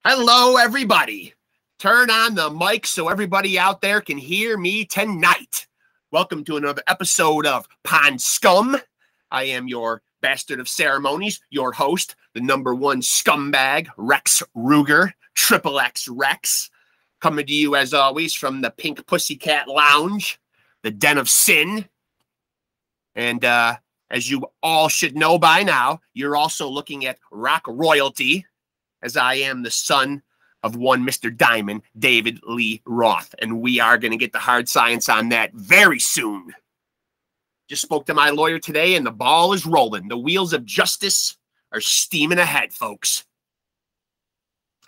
Hello, everybody. Turn on the mic so everybody out there can hear me tonight. Welcome to another episode of Pond Scum. I am your bastard of ceremonies, your host, the #1 scumbag, Rex Ruger, Triple X Rex, coming to you as always from the Pink Pussycat Lounge, the Den of Sin. And as you all should know by now, you're also looking at rock royalty, as I am the son of one Mr. Diamond, David Lee Roth. And we are going to get the hard science on that very soon. Just spoke to my lawyer today, and the ball is rolling. The wheels of justice are steaming ahead, folks.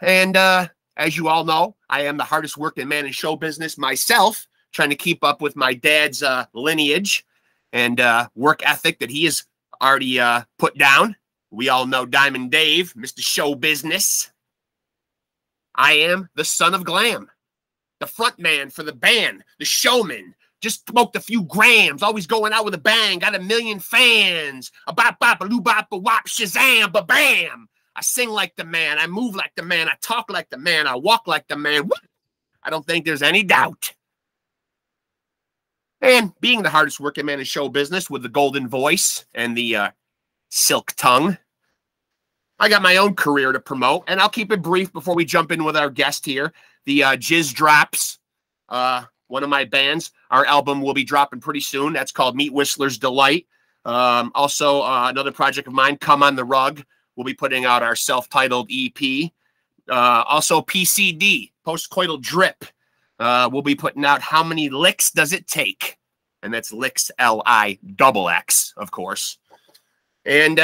And as you all know, I am the hardest working man in show business myself, trying to keep up with my dad's lineage and work ethic that he has already put down. We all know Diamond Dave, Mr. Show Business. I am the son of glam, the front man for the band, the showman. Just smoked a few grams, always going out with a bang, got 1 million fans. A bop bop, a loo bop, a wop, shazam, ba bam. I sing like the man, I move like the man, I talk like the man, I walk like the man. I don't think there's any doubt. And being the hardest working man in show business with the golden voice and the silk tongue, I got my own career to promote, and I'll keep it brief before we jump in with our guest here. The Jizz Drops, one of my bands. Our album will be dropping pretty soon. That's called Meat Whistler's Delight. Also, another project of mine, Come on the Rug. We'll be putting out our self-titled EP. Also, PCD, Postcoital Drip. We'll be putting out How Many Licks Does It Take? And that's Licks, L-I-X-X, of course. And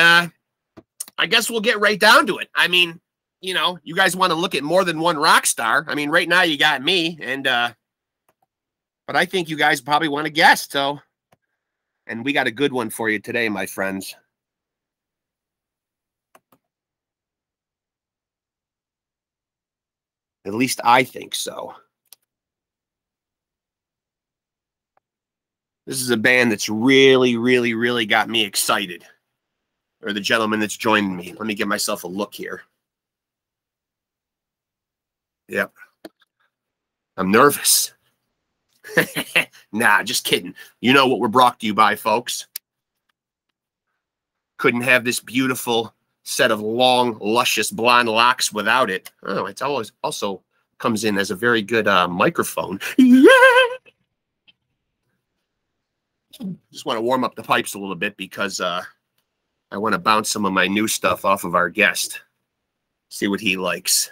I guess we'll get right down to it. I mean, you know, you guys want to look at more than one rock star. I mean, right now you got me, and but I think you guys probably want to guess, so. And we got a good one for you today, my friends. At least I think so. This is a band that's really got me excited. Or the gentleman that's joined me. Let me give myself a look here. Yep. I'm nervous. Nah, just kidding. You know what we're brought to you by, folks. Couldn't have this beautiful set of long, luscious blonde locks without it. Oh, it's always also comes in as a very good microphone. Yeah. Just want to warm up the pipes a little bit because I want to bounce some of my new stuff off of our guest. See what he likes.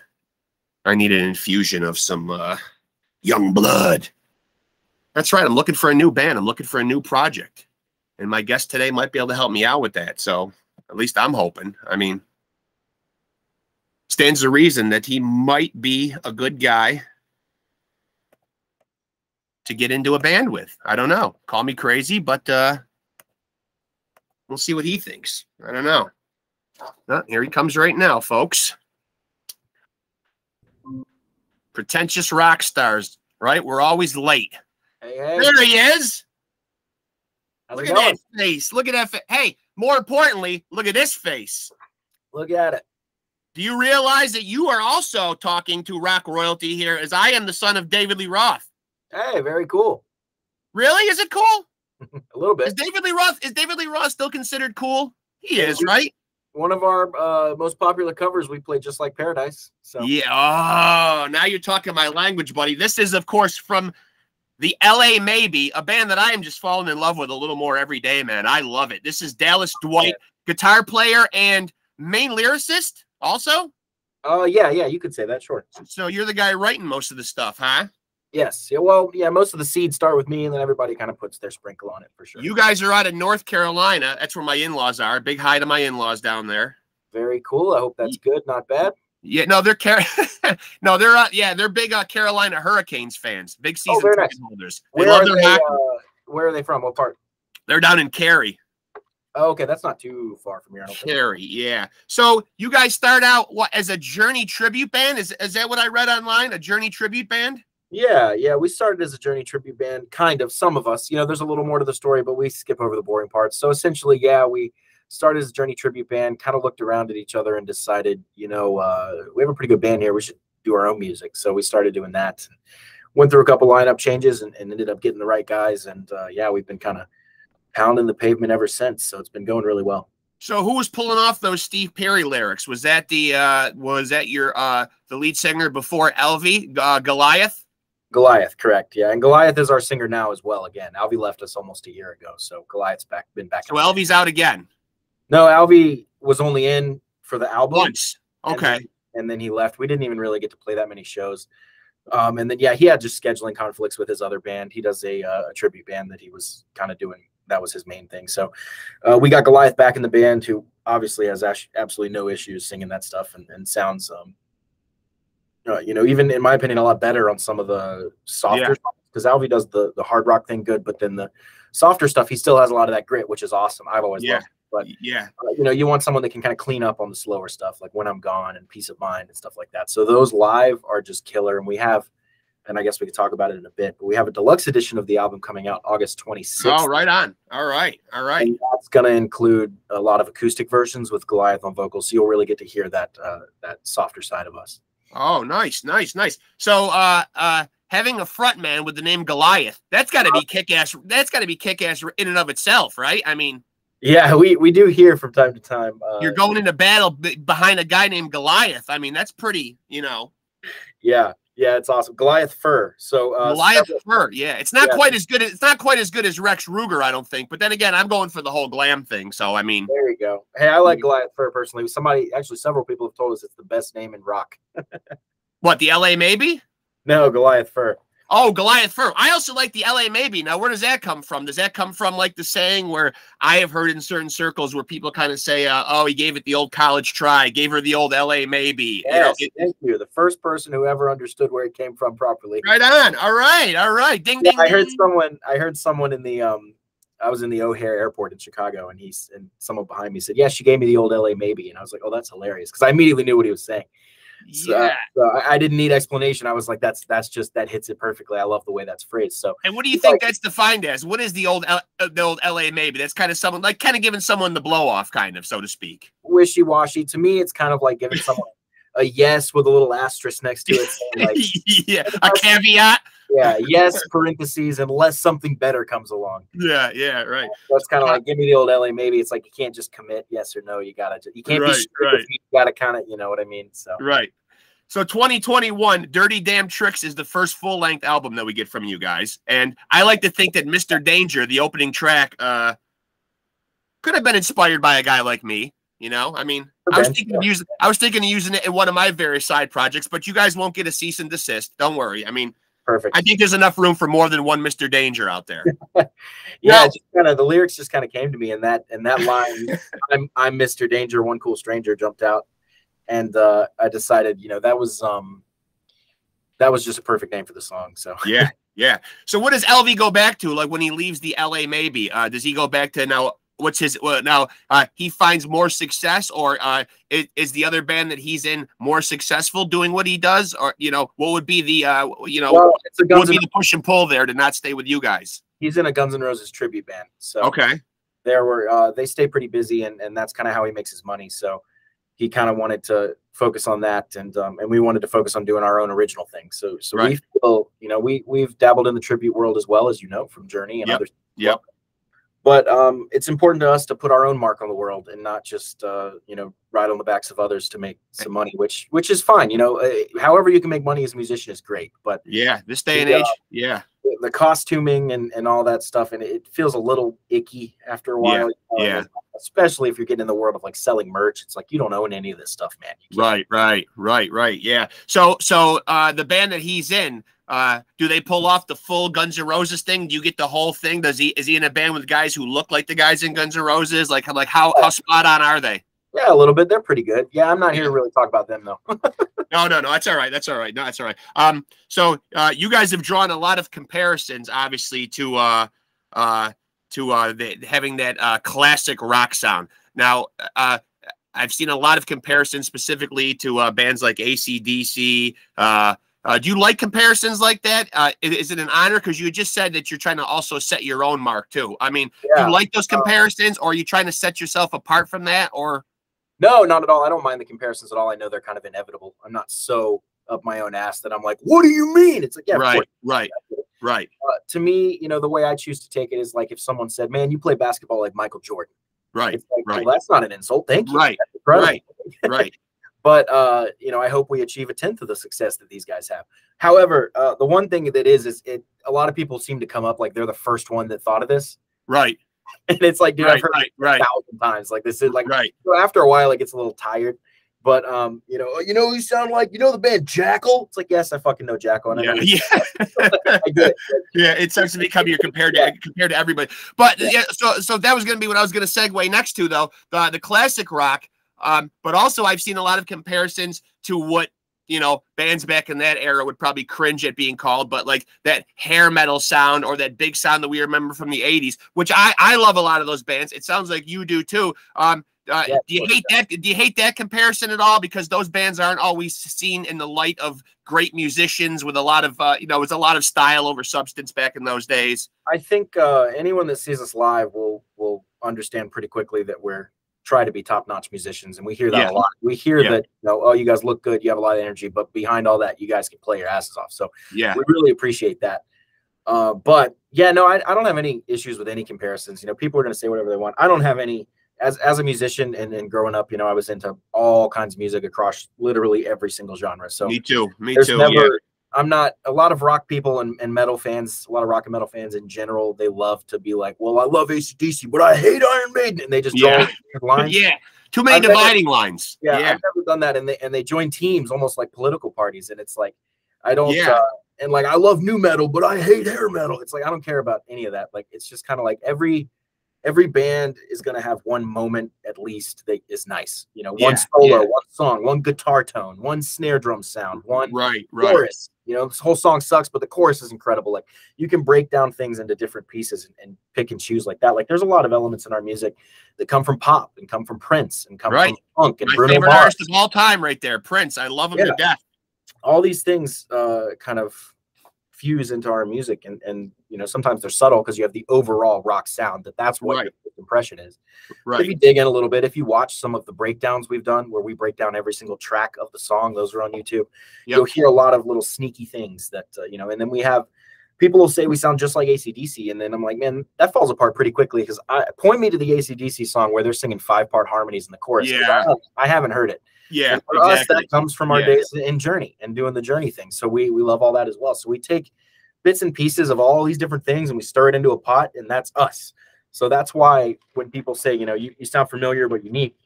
I need an infusion of some young blood. That's right. I'm looking for a new band. I'm looking for a new project. And my guest today might be able to help me out with that. So at least I'm hoping. I mean, stands to reason that he might be a good guy to get into a band with. I don't know. Call me crazy, but we'll see what he thinks. I don't know. Oh, here he comes right now, folks. Pretentious rock stars, right? We're always late. Hey. There he is. How's Look at that face. Look at that face. Hey, more importantly, look at this face. Look at it. Do you realize that you are also talking to rock royalty here, as I am the son of David Lee Roth? Hey, very cool. Really? Is it cool? A little bit. Is David Lee Roth still considered cool? He is, right? One of our most popular covers, we played Just Like Paradise. So yeah. Oh, now you're talking my language, buddy. This is, of course, from the LA Maybe, a band that I am just falling in love with a little more every day, man. I love it. This is Dallas Dwight, guitar player and main lyricist also? Yeah, you could say that, sure. So you're the guy writing most of the stuff, huh? Yes. Yeah, well, yeah, most of the seeds start with me, and then everybody kind of puts their sprinkle on it, for sure. You guys are out of North Carolina. That's where my in-laws are. Big hi to my in-laws down there. Very cool. I hope that's good, not bad. Yeah, no, they're they're big Carolina Hurricanes fans. Big season ticket holders. They love their hockey. Where are they from? What part? They're down in Cary. Oh, okay, that's not too far from here. Cary, yeah. So you guys start out as a Journey tribute band? Is that what I read online? A Journey tribute band? Yeah, we started as a Journey tribute band, kind of. Some of us, you know, there's a little more to the story, but we skip over the boring parts. So essentially, yeah, we started as a Journey tribute band, kind of looked around at each other and decided, we have a pretty good band here. We should do our own music. So we started doing that. Went through a couple lineup changes and ended up getting the right guys. And yeah, we've been kind of pounding the pavement ever since. So it's been going really well. So who was pulling off those Steve Perry lyrics? Was that the lead singer before Elvie, Goliath? Goliath, correct. Yeah, and Goliath is our singer now as well. Again, Alvie left us almost a year ago, so Goliath's been back. So Elvie's out again. No, Alvie was only in for the album once. Okay, and then he left. We didn't even really get to play that many shows. And then yeah, he had just scheduling conflicts with his other band. He does a tribute band that he was kind of doing. That was his main thing. So we got Goliath back in the band, who obviously has absolutely no issues singing that stuff and sounds. Even in my opinion, a lot better on some of the softer stuff, because Alvie does the hard rock thing good, but then the softer stuff, he still has a lot of that grit, which is awesome. I've always loved it. But you want someone that can kind of clean up on the slower stuff, like When I'm Gone and Peace of Mind and stuff like that. So those live are just killer. And we have, and I guess we could talk about it in a bit, but we have a deluxe edition of the album coming out August 26th. Oh, right on. All right. And that's going to include a lot of acoustic versions with Goliath on vocals. So you'll really get to hear that softer side of us. Oh, nice. So, having a front man with the name Goliath, that's got to be kick-ass. That's got to be kick-ass in and of itself, right? I mean, yeah, we do hear from time to time. You're going into battle behind a guy named Goliath. I mean, that's pretty, Yeah, it's awesome. Goliath Fur. So Goliath Fur. Yeah, it's not quite as good. It's not quite as good as Rex Ruger, I don't think. But then again, I'm going for the whole glam thing. So I mean, there you go. Hey, I like Goliath Fur personally. Several people have told us it's the best name in rock. What, the LA Maybe? No, Goliath Fur. Oh, Goliath Fur. I also like the LA Maybe. Now, where does that come from? Does that come from like the saying where I have heard in certain circles where people kind of say, oh, he gave it the old college try, gave her the old LA Maybe. Yes, thank you. The first person who ever understood where it came from properly. Right on. All right. Ding, ding, I ding. heard someone in the I was in the O'Hare Airport in Chicago, and someone behind me said, yeah, she gave me the old LA Maybe. And I was like, oh, that's hilarious, because I immediately knew what he was saying. So I didn't need explanation. I was like, that hits it perfectly. I love the way that's phrased. So, and what do you think that's defined as? What is the old LA Maybe? That's kind of giving someone the blow off, kind of, so to speak. Wishy-washy. To me, it's kind of like giving someone a yes with a little asterisk next to it. Saying like, a caveat. Yeah, yes, parentheses, unless something better comes along. Yeah, right. That's kind of like, give me the old LA Maybe. It's like, you can't just commit yes or no. You can't be straight. You gotta kind of, you know what I mean? So right. So 2021, Dirty Damn Tricks is the first full-length album that we get from you guys. And I like to think that Mr. Danger, the opening track, could have been inspired by a guy like me. I mean, I was thinking of using it in one of my various side projects, but you guys won't get a cease and desist. Don't worry. I mean, perfect. I think there's enough room for more than one Mr. Danger out there. Yeah, the lyrics just kind of came to me, and that line, I'm Mr. Danger, one cool stranger, jumped out, and I decided, that was just a perfect name for the song. So yeah. So what does LV go back to? Like when he leaves the LA Maybe, does he go back to now? What's his he finds more success, or is the other band that he's in more successful doing what he does, or what would be the what would be the push and pull there to not stay with you guys? He's in a Guns N' Roses tribute band, so okay. They stay pretty busy, and that's kind of how he makes his money. So he kind of wanted to focus on that, and we wanted to focus on doing our own original thing. So right. We feel we've dabbled in the tribute world as well, as from Journey and others. Yep. But it's important to us to put our own mark on the world and not just ride on the backs of others to make some money, which is fine. However you can make money as a musician is great. But this day and age, the costuming and all that stuff, and it feels a little icky after a while. Especially if you're getting in the world of like selling merch. It's like you don't own any of this stuff, man. Right. Yeah. So the band that he's in. Do they pull off the full Guns N' Roses thing? Do you get the whole thing? Is he in a band with guys who look like the guys in Guns N' Roses? Like how spot on are they? Yeah, a little bit. They're pretty good. Yeah, I'm not here to really talk about them though. No, that's all right. No, that's all right. So you guys have drawn a lot of comparisons, obviously, to having that classic rock sound. Now, I've seen a lot of comparisons specifically to bands like AC/DC, Do you like comparisons like that? Is it an honor? Because you just said that you're trying to also set your own mark too. I mean, do you like those comparisons, or are you trying to set yourself apart from that? Or no, not at all. I don't mind the comparisons at all. I know they're kind of inevitable. I'm not so up my own ass that I'm like, what do you mean? It's like, yeah, right. To me, you know, the way I choose to take it is like if someone said, man, you play basketball like Michael Jordan. Right. It's like, well, that's not an insult. Thank you. Right. Right. But, you know, I hope we achieve a tenth of the success that these guys have. However, the one thing that is a lot of people seem to come up like they're the first one that thought of this. Right. And it's like, dude, I've heard it 1,000 times. Like this is like, so after a while, it gets a little tired. But, you know, you sound like, you know, the band Jackal. It's like, yes, I fucking know Jackal. And I get it. Yeah, it starts to become you're compared to everybody. But so that was going to be what I was going to segue next to, though, the classic rock. But also I've seen a lot of comparisons to what, you know, bands back in that era would probably cringe at being called, but like that hair metal sound or that big sound that we remember from the 80s, which I love a lot of those bands. It sounds like you do too. Do you hate that? Do you hate that comparison at all? Because those bands aren't always seen in the light of great musicians with a lot of, you know, it's a lot of style over substance back in those days. I think anyone that sees us live will understand pretty quickly that we're try to be top-notch musicians, and we hear that a lot. We hear that, you know, oh, you guys look good, you have a lot of energy, but behind all that, you guys can play your asses off. So we really appreciate that. But yeah, no, I don't have any issues with any comparisons. You know, people are going to say whatever they want. I don't have any. As a musician and growing up, you know, I was into all kinds of music across literally every single genre. So me too. I'm not a lot of rock people and metal fans, a lot of rock and metal fans in general. They love to be like, well, I love AC/DC, but I hate Iron Maiden. And they just draw lines. Too many dividing lines. I've never done that. And they join teams almost like political parties. And it's like, I don't, and like, I love new metal, but I hate hair metal. It's like, I don't care about any of that. Like, it's just kind of like every band is going to have one moment at least that is nice. You know, one solo, one song, one guitar tone, one snare drum sound, one chorus. You know, this whole song sucks, but the chorus is incredible. Like, you can break down things into different pieces and pick and choose like that. Like, there's a lot of elements in our music that come from pop and come from Prince and come from funk and my Bruno favorite Mars. artist of all time right there, Prince. I love him to death. All these things kind of fuse into our music, and you know, sometimes they're subtle because you have the overall rock sound that's what your impression is. If you dig in a little bit, if you watch some of the breakdowns we've done where we break down every single track of the song, those are on YouTube, you'll hear a lot of little sneaky things that you know. And then we have people will say we sound just like AC/DC, and then I'm like, man, that falls apart pretty quickly, because point me to the AC/DC song where they're singing 5-part harmonies in the chorus. I haven't heard it. And for us, that comes from our days in Journey and doing the Journey thing. So we love all that as well. So we take bits and pieces of all these different things and we stir it into a pot, and that's us. So that's why when people say, you know, you sound familiar but unique,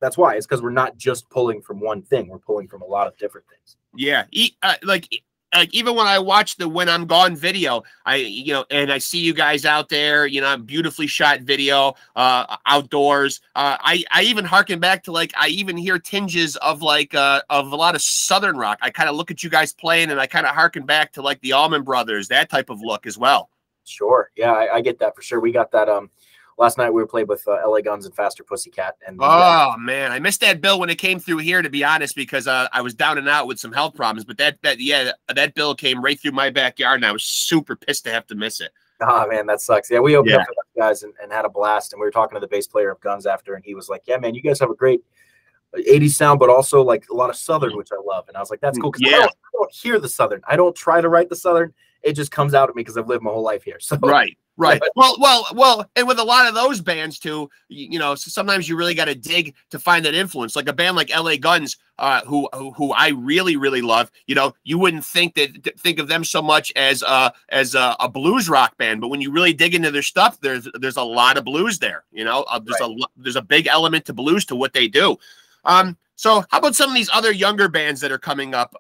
that's why. It's because we're not just pulling from one thing. We're pulling from a lot of different things. Like even when I watch the When I'm Gone video, and I see you guys out there, you know, beautifully shot video, outdoors. I even harken back to, like, I even hear tinges of like of a lot of Southern rock. I kind of look at you guys playing and I kind of harken back to like the Allman Brothers, that type of look as well. Sure. Yeah, I get that for sure. We got that. Last night we were playing with LA Guns and Faster Pussycat. And man, I missed that bill when it came through here, to be honest, because I was down and out with some health problems. But that bill came right through my backyard, and I was super pissed to have to miss it. Oh man, that sucks. Yeah, we opened up for those guys and had a blast. And we were talking to the bass player of Guns after, and he was like, "Yeah, man, you guys have a great 80s sound, but also like a lot of Southern, which I love." And I was like, "That's cool." Because I don't hear the Southern. I don't try to write the Southern. It just comes out of me because I've lived my whole life here. So Right. Well, and with a lot of those bands too, you know, so sometimes you really got to dig to find that influence. Like a band like LA Guns, who I really, really love. You know, you wouldn't think of them so much as a blues rock band, but when you really dig into their stuff, there's a lot of blues there. You know, there's a big element to blues to what they do. So how about some of these other younger bands that are coming up?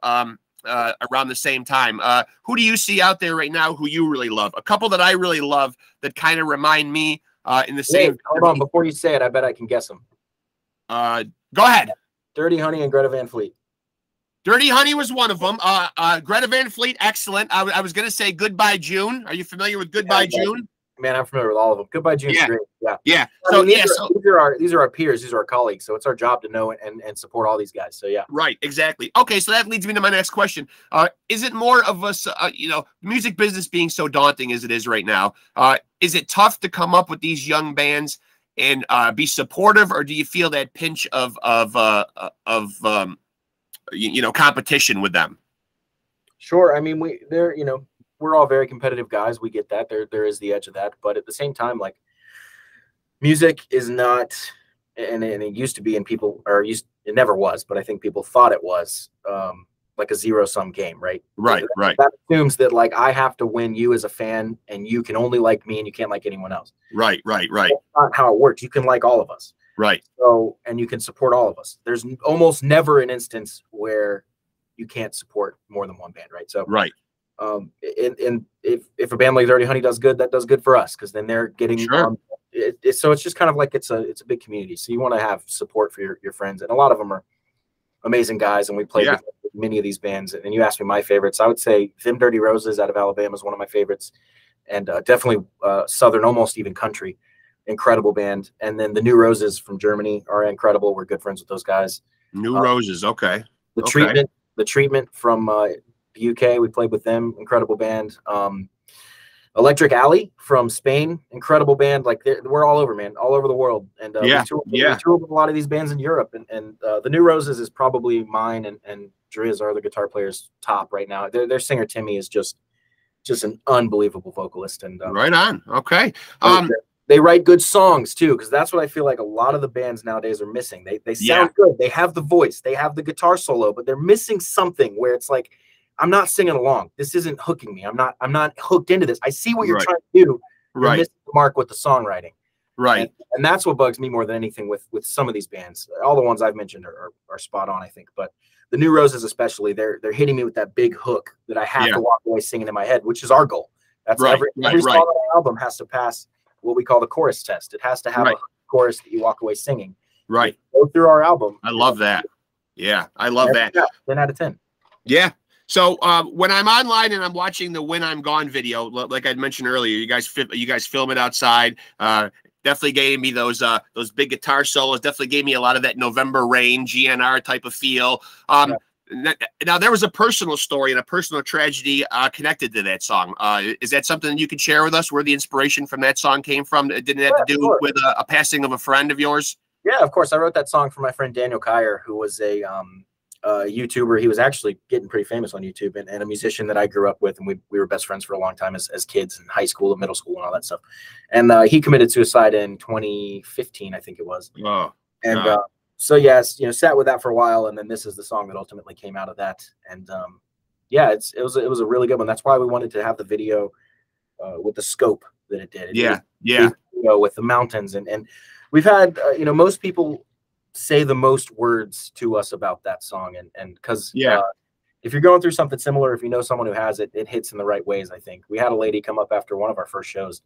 Around the same time, who do you see out there right now who you really love? A couple that I really love that kind of remind me in the same. Hold on, before you say it, I bet I can guess them. Go ahead. Dirty Honey and Greta Van Fleet. Dirty Honey was one of them. Greta Van Fleet, excellent. I was going to say Goodbye June. Are you familiar with Goodbye June? Man, I'm familiar with all of them. Goodbye June's great. Yeah. Yeah. So these are our peers. These are our colleagues. So it's our job to know and support all these guys. So yeah. Right. Exactly. Okay. So that leads me to my next question. Is it more of us, music business being so daunting as it is right now? Is it tough to come up with these young bands and be supportive, or do you feel that pinch of competition with them? Sure. I mean, we're all very competitive guys. We get that. There is the edge of that. But at the same time, like, music is not, and it used to be, and it never was, but I think people thought it was like a zero-sum game, right? Right. That assumes that, like, I have to win you as a fan, and you can only like me, and you can't like anyone else. Right. That's not how it works. You can like all of us. Right. So, and you can support all of us. There's almost never an instance where you can't support more than one band, right? So, right. And if a band like Dirty Honey does good, that does good for us, because then they're getting sure. So it's just kind of like it's a big community. So you want to have support for your friends, and a lot of them are amazing guys. And we played with many of these bands. And you asked me my favorites. I would say Them Dirty Roses out of Alabama is one of my favorites, and definitely Southern, almost even country, incredible band. And then the New Roses from Germany are incredible. We're good friends with those guys. New Roses, okay. The treatment from the UK, we played with them, incredible band. Electric Alley from Spain, incredible band. Like, we're all over, man, all over the world. And we toured with a lot of these bands in Europe. And the New Roses is probably mine and Driz, our other guitar player's, top right now. Their singer Timmy is just an unbelievable vocalist. And right on. Okay. They write good songs too, because that's what I feel like a lot of the bands nowadays are missing. They sound good. They have the voice. They have the guitar solo, but they're missing something where it's like, I'm not singing along. This isn't hooking me. I'm not hooked into this. I see what you're trying to do. You're missing the mark with the songwriting. Right. And that's what bugs me more than anything with some of these bands. All the ones I've mentioned are spot on, I think. But the New Roses especially, they're hitting me with that big hook that I have to walk away singing in my head, which is our goal. That's every song on the album has to pass what we call the chorus test. It has to have a chorus that you walk away singing. Right. Go through our album. I love that. Yeah, I love that. 10 out of 10. Yeah. So when I'm online and I'm watching the When I'm Gone video, like I mentioned earlier, you guys film it outside. Definitely gave me those big guitar solos. Definitely gave me a lot of that November Rain GNR type of feel. Now there was a personal story and a personal tragedy connected to that song. Is that something you could share with us? Where the inspiration from that song came from? Didn't it have to do with a passing of a friend of yours? Yeah, of course. I wrote that song for my friend Daniel Kyer, who was a YouTuber. He was actually getting pretty famous on YouTube, and a musician that I grew up with, and we were best friends for a long time as kids in high school and middle school and all that stuff. And he committed suicide in 2015, I think it was. Oh, and so yes, sat with that for a while, and then this is the song that ultimately came out of that. And it was a really good one. That's why we wanted to have the video with the scope that it did. With the mountains, and we've had most people say the most words to us about that song, and because if you're going through something similar, if you know someone who has it, it hits in the right ways. I think we had a lady come up after one of our first shows,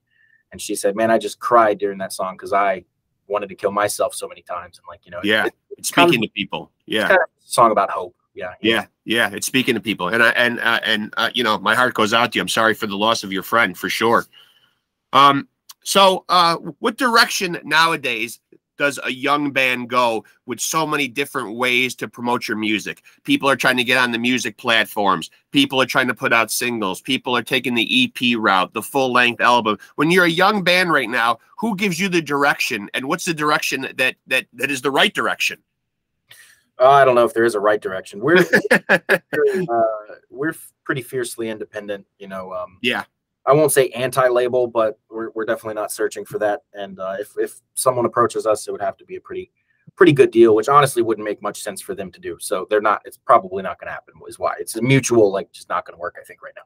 and she said, "Man, I just cried during that song because I wanted to kill myself so many times." And it's speaking to people. It's kind of a song about hope. It's speaking to people, and my heart goes out to you. I'm sorry for the loss of your friend, for sure. So what direction nowadays does a young band go with so many different ways to promote your music? People are trying to get on the music platforms. People are trying to put out singles. People are taking the EP route, the full-length album. When you're a young band right now, who gives you the direction, and what's the direction that is the right direction? I don't know if there is a right direction. We're pretty fiercely independent, I won't say anti-label, but we're definitely not searching for that. And if someone approaches us, it would have to be a pretty good deal, which honestly wouldn't make much sense for them to do. So it's probably not going to happen, is why. It's a mutual, just not going to work, I think, right now.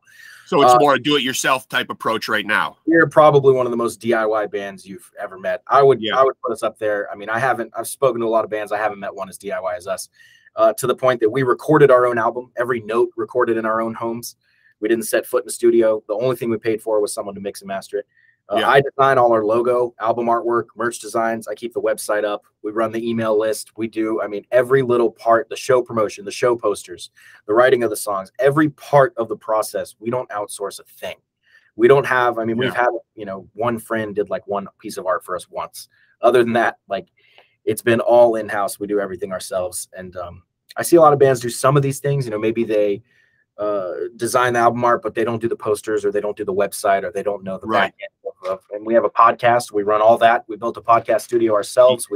So it's more a do-it-yourself type approach right now. We're probably one of the most DIY bands you've ever met. I would put us up there. I mean, I've spoken to a lot of bands. I haven't met one as DIY as us, to the point that we recorded our own album, every note recorded in our own homes. We didn't set foot in the studio. The only thing we paid for was someone to mix and master it. I design all our logo, album artwork, merch designs. I keep the website up. We run the email list. We do, every little part, the show promotion, the show posters, the writing of the songs, every part of the process. We don't outsource a thing. We don't have, I mean, we've had, you know, one friend did like one piece of art for us once. Other than that, like it's been all in-house. We do everything ourselves. And I see a lot of bands do some of these things, you know, maybe they design the album art, but they don't do the posters, or they don't do the website, or they don't know the back end. And we have a podcast. We run all that. We built a podcast studio ourselves.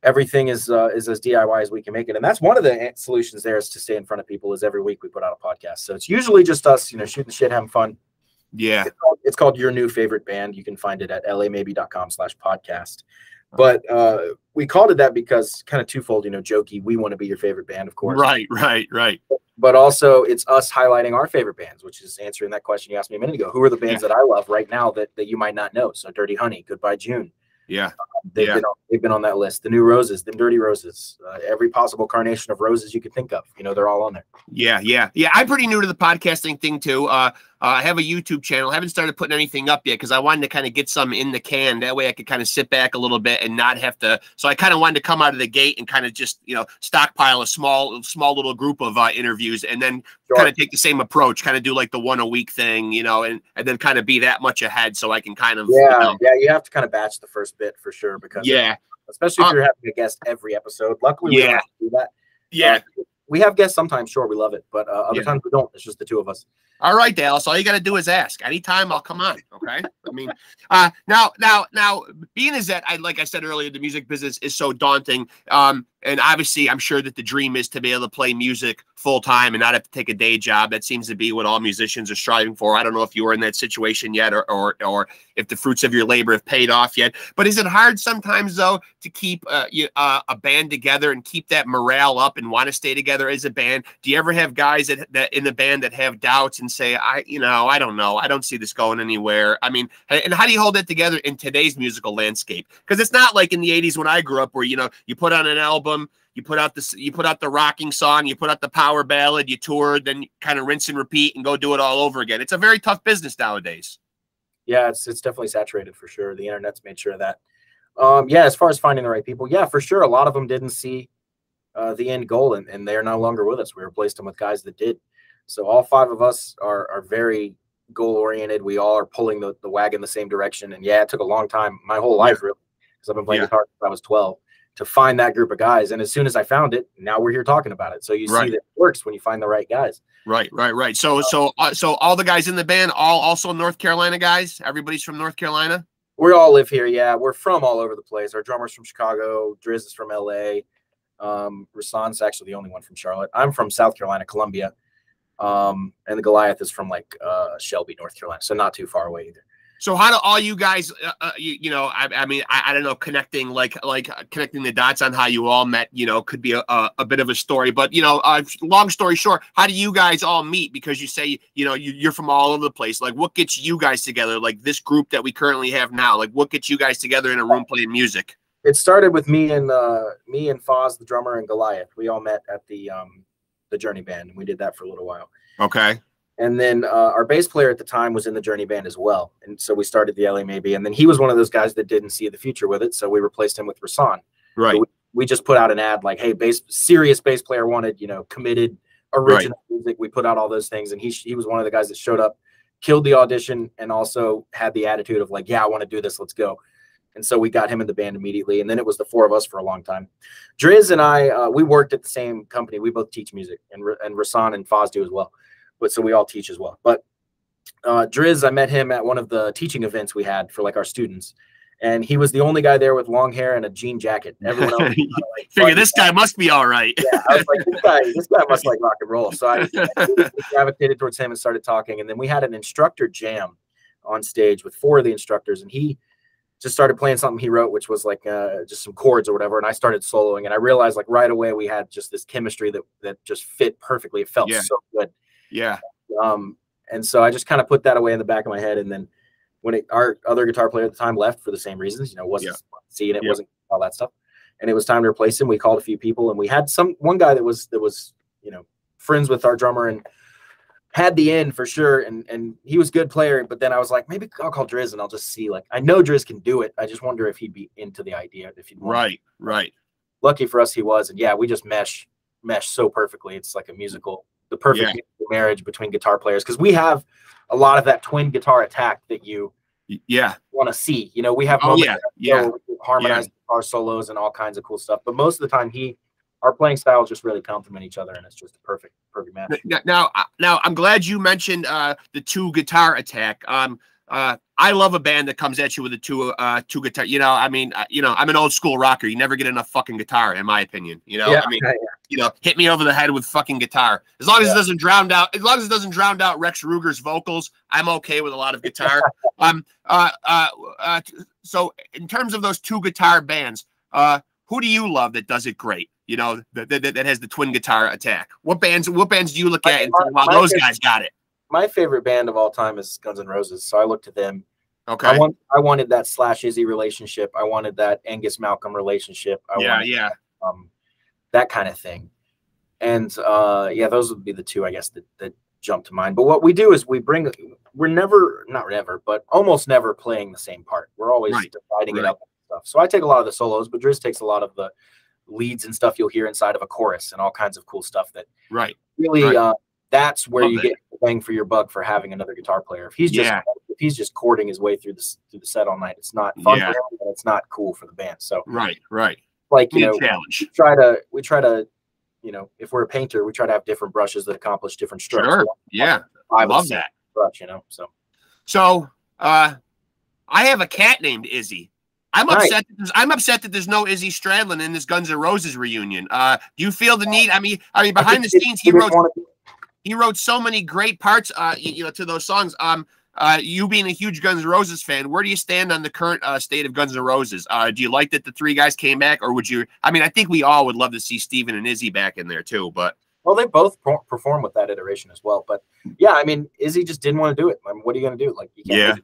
Everything is as DIY as we can make it. And that's one of the solutions there, is to stay in front of people, is every week we put out a podcast. So it's usually just us, you know, shooting the shit, having fun. Yeah. It's called Your New Favorite Band. You can find it at lamaybe.com/podcast. But we called it that because kind of twofold, you know, jokey. We want to be your favorite band, of course. Right. But also it's us highlighting our favorite bands, which is answering that question you asked me a minute ago. Who are the bands that I love right now that you might not know? So Dirty Honey, Goodbye June. Yeah. They've been on that list. The New Roses, Them Dirty Roses, every possible carnation of roses you could think of. You know, they're all on there. Yeah. I'm pretty new to the podcasting thing too. I have a YouTube channel. I haven't started putting anything up yet because I wanted to kind of get some in the can. That way I could kind of sit back a little bit and not have to. So I kind of wanted to come out of the gate and kind of just, you know, stockpile a small little group of interviews, and then kind of take the same approach, kind of do like the one a week thing, you know, and then kind of be that much ahead so I can kind of. You know, you have to kind of batch the first bit for sure, because especially if you're having a guest every episode. Luckily, we don't have to do that. We have guests sometimes, sure, we love it, but other times we don't. It's just the two of us. All right, Dallas. All you got to do is ask. Anytime, I'll come on. Okay. I mean, now, being as that, like I said earlier, the music business is so daunting. And obviously, I'm sure that the dream is to be able to play music full time and not have to take a day job. That seems to be what all musicians are striving for. I don't know if you were in that situation yet, or if the fruits of your labor have paid off yet. But is it hard sometimes, though, to keep a band together and keep that morale up and want to stay together as a band? Do you ever have guys that in the band that have doubts and say, I don't know, I don't see this going anywhere? I mean, and how do you hold it together in today's musical landscape? Because it's not like in the 80s when I grew up, where, you know, you put on an album, you put out the rocking song, you put out the power ballad, you toured, then you kind of rinse and repeat and go do it all over again. It's a very tough business nowadays. Yeah, it's definitely saturated for sure. The internet's made sure of that. As far as finding the right people, for sure. A lot of them didn't see the end goal, and they're no longer with us. We replaced them with guys that did. So all five of us are very goal oriented. We all are pulling the wagon the same direction. And it took a long time, my whole life really, because I've been playing guitar since I was 12, to find that group of guys. And as soon as I found it, now we're here talking about it. So you see that it works when you find the right guys. Right. So all the guys in the band, all also North Carolina guys? Everybody's from North Carolina? We all live here. Yeah, we're from all over the place. Our drummer's from Chicago. Driz is from LA. Rasan's actually the only one from Charlotte. I'm from South Carolina, Columbia. And the Goliath is from like Shelby, North Carolina. So not too far away either. So how do all you guys, I mean, I don't know, connecting connecting the dots on how you all met, you know, could be a bit of a story, but, you know, long story short, how do you guys all meet? Because you say, you know, you're from all over the place. Like, what gets you guys together? Like this group that we currently have now, like what gets you guys together in a room playing music? It started with me and Foz, the drummer, and Goliath. We all met at the Journey band, and we did that for a little while. Okay. And then our bass player at the time was in the Journey band as well. And so we started the LA Maybe. And then he was one of those guys that didn't see the future with it. So we replaced him with Rasan. Right. So we just put out an ad like, hey, serious bass player wanted, you know, committed original music. We put out all those things. And he was one of the guys that showed up, killed the audition, and also had the attitude of like, yeah, I want to do this. Let's go. And so we got him in the band immediately. And then it was the four of us for a long time. Driz and I, we worked at the same company. We both teach music, and Rasan and Foz do as well. But so we all teach as well. But Driz, I met him at one of the teaching events we had for like our students. And he was the only guy there with long hair and a jean jacket. Everyone else figure this guy must be all right. Yeah, I was like, this guy must like rock and roll. So I gravitated towards him and started talking. And then we had an instructor jam on stage with four of the instructors. And he just started playing something he wrote, which was like just some chords or whatever. And I started soloing. And I realized like right away we had just this chemistry that just fit perfectly. It felt so good. Yeah. And so I just kind of put that away in the back of my head. And then when our other guitar player at the time left for the same reasons, you know, wasn't seeing it, wasn't all that stuff. And it was time to replace him. We called a few people, and we had one guy that was, you know, friends with our drummer and had the end for sure. And he was a good player. But then I was like, maybe I'll call Driz and I'll just see, like, I know Driz can do it. I just wonder if he'd be into the idea. If he'd want Right. Lucky for us, he was. And yeah, we just mesh so perfectly. It's like a musical, the perfect marriage between guitar players. Because we have a lot of that twin guitar attack that you want to see. You know, we have moments where we harmonize guitar solos and all kinds of cool stuff, but most of the time our playing styles just really complement each other, and it's just a perfect match. Now I'm glad you mentioned the two guitar attack. I love a band that comes at you with a two guitar. You know, I mean, I'm an old school rocker. You never get enough fucking guitar, in my opinion. You know, I mean, you know, hit me over the head with fucking guitar. As long as it doesn't drown out Rex Ruger's vocals, I'm okay with a lot of guitar. So in terms of those two guitar bands, who do you love that does it great? You know, that has the twin guitar attack. What bands do you look at and say, wow, those guys got it? My favorite band of all time is Guns N' Roses, so I looked at them. Okay. I wanted that Slash Izzy relationship. I wanted that Angus Malcolm relationship. That kind of thing. And those would be the two, I guess, that jump to mind. But what we do is we're never, not never, but almost never playing the same part. We're always dividing it up and stuff. So I take a lot of the solos, but Driz takes a lot of the leads and stuff you'll hear inside of a chorus and all kinds of cool stuff that really that's where you get bang for your buck for having another guitar player. If he's just chording his way through the set all night, it's not fun for him, and it's not cool for the band. So like, you know, we try to, you know, if we're a painter, we try to have different brushes that accomplish different strokes. I love that brush, you know. So I have a cat named Izzy. I'm upset that there's no Izzy Stradlin in this Guns N' Roses reunion. Do you feel the need? I mean, behind the scenes, he wrote so many great parts, you know, to those songs. You being a huge Guns N' Roses fan, where do you stand on the current state of Guns N' Roses? Do you like that the three guys came back, or would you? I mean, I think we all would love to see Steven and Izzy back in there too. But well, they both perform with that iteration as well. But yeah, I mean, Izzy just didn't want to do it. I mean, what are you going to do? Like, you can't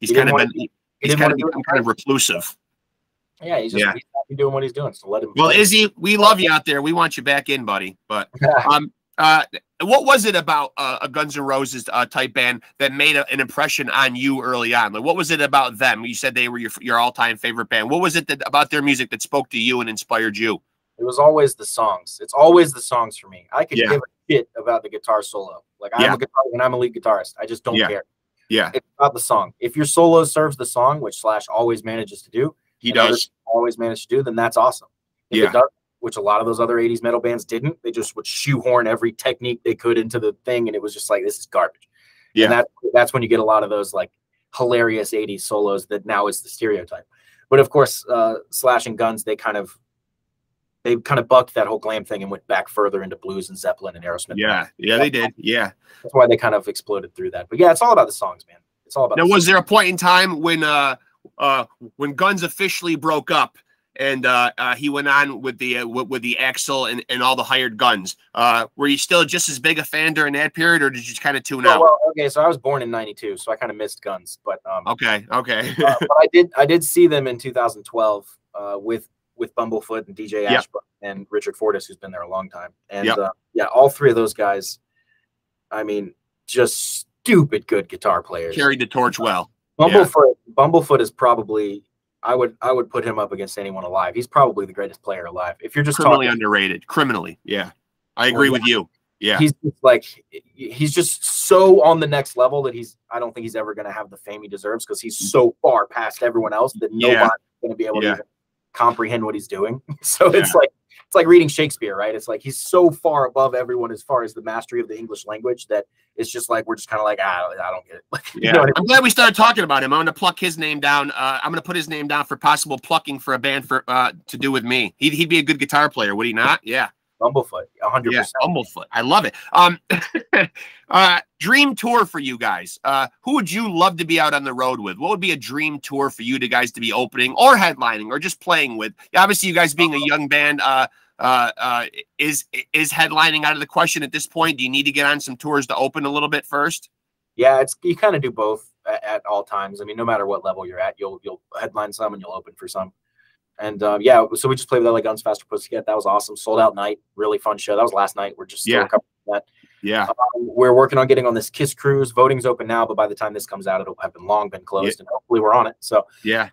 he's kind of reclusive. Yeah, he's happy doing what he's doing. So let him. Well, Izzy, we love you out there. We want you back in, buddy. But what was it about a Guns N' Roses type band that made an impression on you early on? Like, what was it about them? You said they were your all-time favorite band. What was it about their music that spoke to you and inspired you? It was always the songs. It's always the songs for me. I could give a shit about the guitar solo. Like, I'm a lead guitarist. I just don't care. Yeah, it's about the song. If your solo serves the song, which Slash always manages to do, always manage to do, then that's awesome. If it doesn't, which a lot of those other 80s metal bands didn't, they just would shoehorn every technique they could into the thing, and it was just like, this is garbage. Yeah, and that's when you get a lot of those like hilarious 80s solos that now is the stereotype. But of course, Slash and Guns, they kind of bucked that whole glam thing and went back further into blues and Zeppelin and Aerosmith. Yeah, they did. Yeah, that's why they kind of exploded through that. But yeah, it's all about the songs, man. It's all about. Now, was there a point in time when Guns officially broke up and he went on with the Axl and all the hired guns? Were you still just as big a fan during that period, or did you kind of tune out? Well, okay, so I was born in '92, so I kind of missed Guns, but okay. But I did see them in 2012 with Bumblefoot and DJ Ashbrook and Richard Fortas, who's been there a long time. And all three of those guys, I mean, just stupid good guitar players. Carried the torch well. Bumblefoot is probably, I would put him up against anyone alive. He's probably the greatest player alive. If you're just criminally underrated, criminally. Yeah, I agree with you. Yeah, he's just so on the next level that I don't think he's ever going to have the fame he deserves, because he's so far past everyone else that nobody's going to be able to even comprehend what he's doing. So it's like reading Shakespeare, right? It's like he's so far above everyone as far as the mastery of the English language that it's just like we're just kind of like, I don't get it. Like, you know what I mean? I'm glad we started talking about him. I'm going to pluck his name down. I'm going to put his name down for possible plucking for a band to do with me. He'd be a good guitar player, would he not? Yeah. Bumblefoot, 100%. Yeah, Bumblefoot. I love it. Dream tour for you guys. Who would you love to be out on the road with? What would be a dream tour for you guys to be opening or headlining or just playing with? Obviously, you guys being a young band, is headlining out of the question at this point? Do you need to get on some tours to open a little bit first? Yeah, you kind of do both at all times. I mean, no matter what level you're at, you'll headline some and you'll open for some. And so we just played with LA Guns, Faster Pussycat. That was awesome. Sold out night, really fun show. That was last night. We're just still recovering from that. Yeah, we're working on getting on this Kiss cruise. Voting's open now, but by the time this comes out, it'll have long been closed, and hopefully we're on it. So so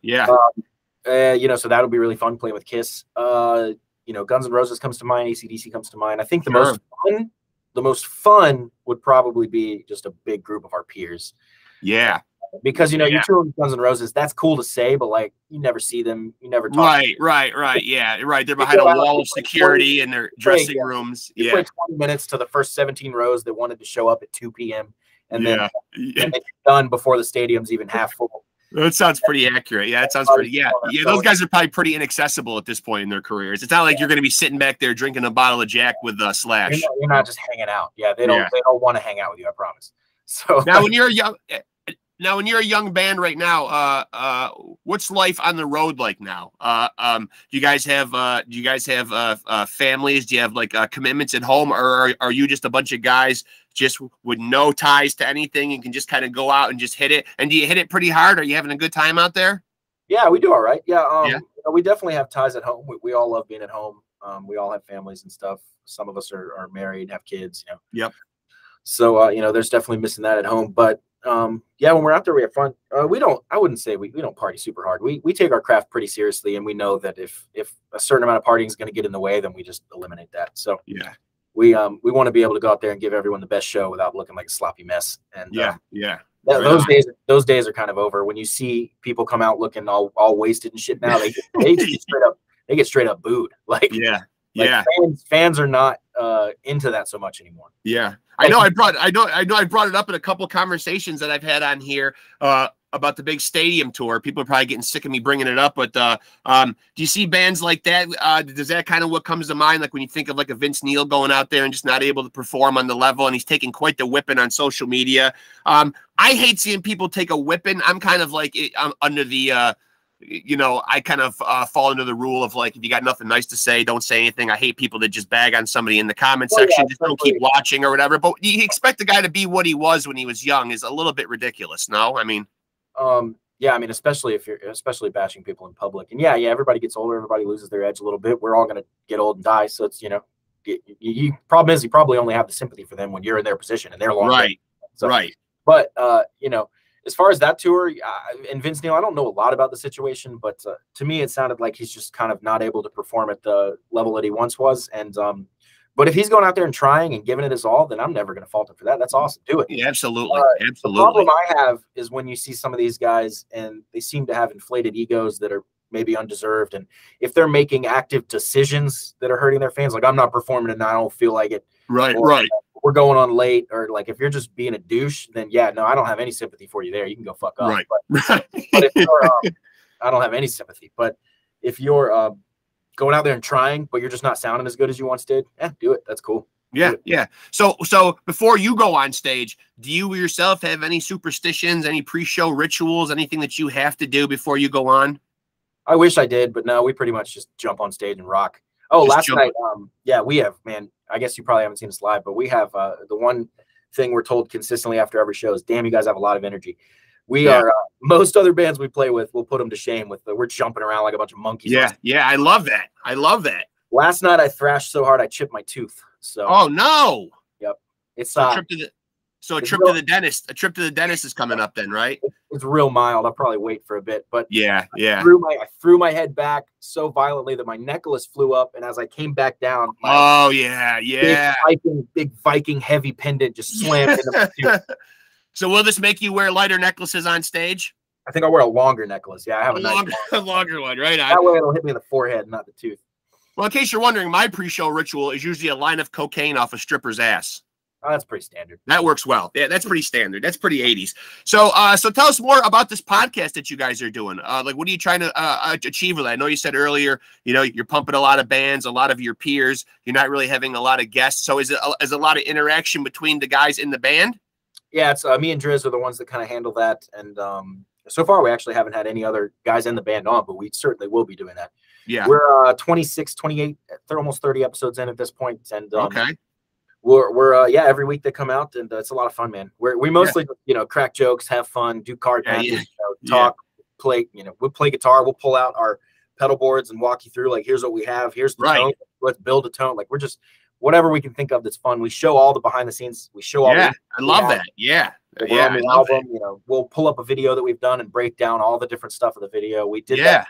that'll be really fun playing with Kiss. Guns N' Roses comes to mind. AC/DC comes to mind. I think the most fun would probably be just a big group of our peers. Yeah. Because, you know, you tour with Guns N' Roses, that's cool to say, but like you never see them, you never talk. Right. Yeah, right. They're behind a wall of security in their dressing rooms. You play 20 minutes to the first 17 rows that wanted to show up at 2 p.m. and then it's done before the stadium's even half full. That sounds pretty accurate. Yeah, that sounds pretty. Yeah. Those guys are probably pretty inaccessible at this point in their careers. It's not like you're going to be sitting back there drinking a bottle of Jack with Slash. You're not just hanging out. Yeah, they don't want to hang out with you. I promise. So now, when you're young. Now, when you're a young band right now, what's life on the road like now? Do you guys have families? Do you have like commitments at home, or are you just a bunch of guys just with no ties to anything and can just kind of go out and just hit it? And do you hit it pretty hard? Are you having a good time out there? Yeah, we do all right. Yeah, we definitely have ties at home. We all love being at home. We all have families and stuff. Some of us are married, have kids. You know. Yep. So you know, there's definitely missing that at home, but. Yeah, when we're out there, we have fun. I wouldn't say we don't party super hard. We take our craft pretty seriously, and we know that if a certain amount of partying is going to get in the way, then we just eliminate that. So yeah, we want to be able to go out there and give everyone the best show without looking like a sloppy mess. And those days are kind of over. When you see people come out looking all wasted and shit now, they get straight up booed. Like fans are not into that so much anymore. Yeah. I know I brought it up in a couple of conversations that I've had on here about the big stadium tour. People are probably getting sick of me bringing it up, but do you see bands like that? Does that kind of what comes to mind? Like when you think of like a Vince Neil going out there and just not able to perform on the level, and he's taking quite the whipping on social media. I hate seeing people take a whipping. I'm kind of like I'm under the you know, I kind of fall into the rule of like, if you got nothing nice to say, don't say anything. I hate people that just bag on somebody in the comment section. Just don't keep watching or whatever. But you expect the guy to be what he was when he was young is a little bit ridiculous. No, I mean, yeah, I mean, especially if you're bashing people in public, and yeah, everybody gets older, everybody loses their edge a little bit. We're all going to get old and die. So it's, you know, problem is you probably only have the sympathy for them when you're in their position and they're long. Right. So, right. But, you know, as far as that tour and Vince Neil, I don't know a lot about the situation, but to me, it sounded like he's just kind of not able to perform at the level that he once was. And but if he's going out there and trying and giving it his all, then I'm never going to fault him for that. That's awesome. Do it. Yeah, absolutely. The problem I have is when you see some of these guys and they seem to have inflated egos that are maybe undeserved. And if they're making active decisions that are hurting their fans, like I'm not performing and I don't feel like it. Right. We're going on late, or like if you're just being a douche, then yeah, no, I don't have any sympathy for you there. You can go fuck up. Right. But if you're, I don't have any sympathy. But if you're going out there and trying, but you're just not sounding as good as you once did, do it. That's cool. Yeah. So before you go on stage, do you yourself have any superstitions, any pre-show rituals, anything that you have to do before you go on? I wish I did, but no, we pretty much just jump on stage and rock. Oh, last night, we have, man, I guess you probably haven't seen us live, but we have the one thing we're told consistently after every show is, damn, you guys have a lot of energy. We are, most other bands we play with, we'll put them to shame with we're jumping around like a bunch of monkeys. Yeah, I love that. Last night I thrashed so hard I chipped my tooth. So. Oh, no. Yep. It's a trip to the dentist. A trip to the dentist is coming up then, right? It's real mild. I'll probably wait for a bit, but yeah. I threw my head back so violently that my necklace flew up, and as I came back down, big Viking heavy pendant just slammed into my tooth. So will this make you wear lighter necklaces on stage? I think I'll wear a longer necklace. Yeah, I have a longer one, right? That way it'll hit me in the forehead, not the tooth. Well, in case you're wondering, my pre-show ritual is usually a line of cocaine off a stripper's ass. Oh, that's pretty standard. That works well. Yeah, that's pretty standard. That's pretty 80s. So tell us more about this podcast that you guys are doing. Like, what are you trying to achieve with that? I know you said earlier, you know, you're pumping a lot of bands, a lot of your peers. You're not really having a lot of guests. So is a lot of interaction between the guys in the band? Yeah, it's me and Driz are the ones that kind of handle that. And so far, we actually haven't had any other guys in the band on, but we certainly will be doing that. Yeah. We're 26, 28, they're almost 30 episodes in at this point. And okay. We're every week they come out, and it's a lot of fun, man. We mostly crack jokes, have fun, do card matches, talk, play. We'll play guitar, we'll pull out our pedal boards and walk you through like, here's what we have, here's the tone, let's build a tone. Like, we're just whatever we can think of that's fun. We show all the behind the scenes. We show all. I love that. Yeah. On the album, we'll pull up a video that we've done and break down all the different stuff of the video. We did that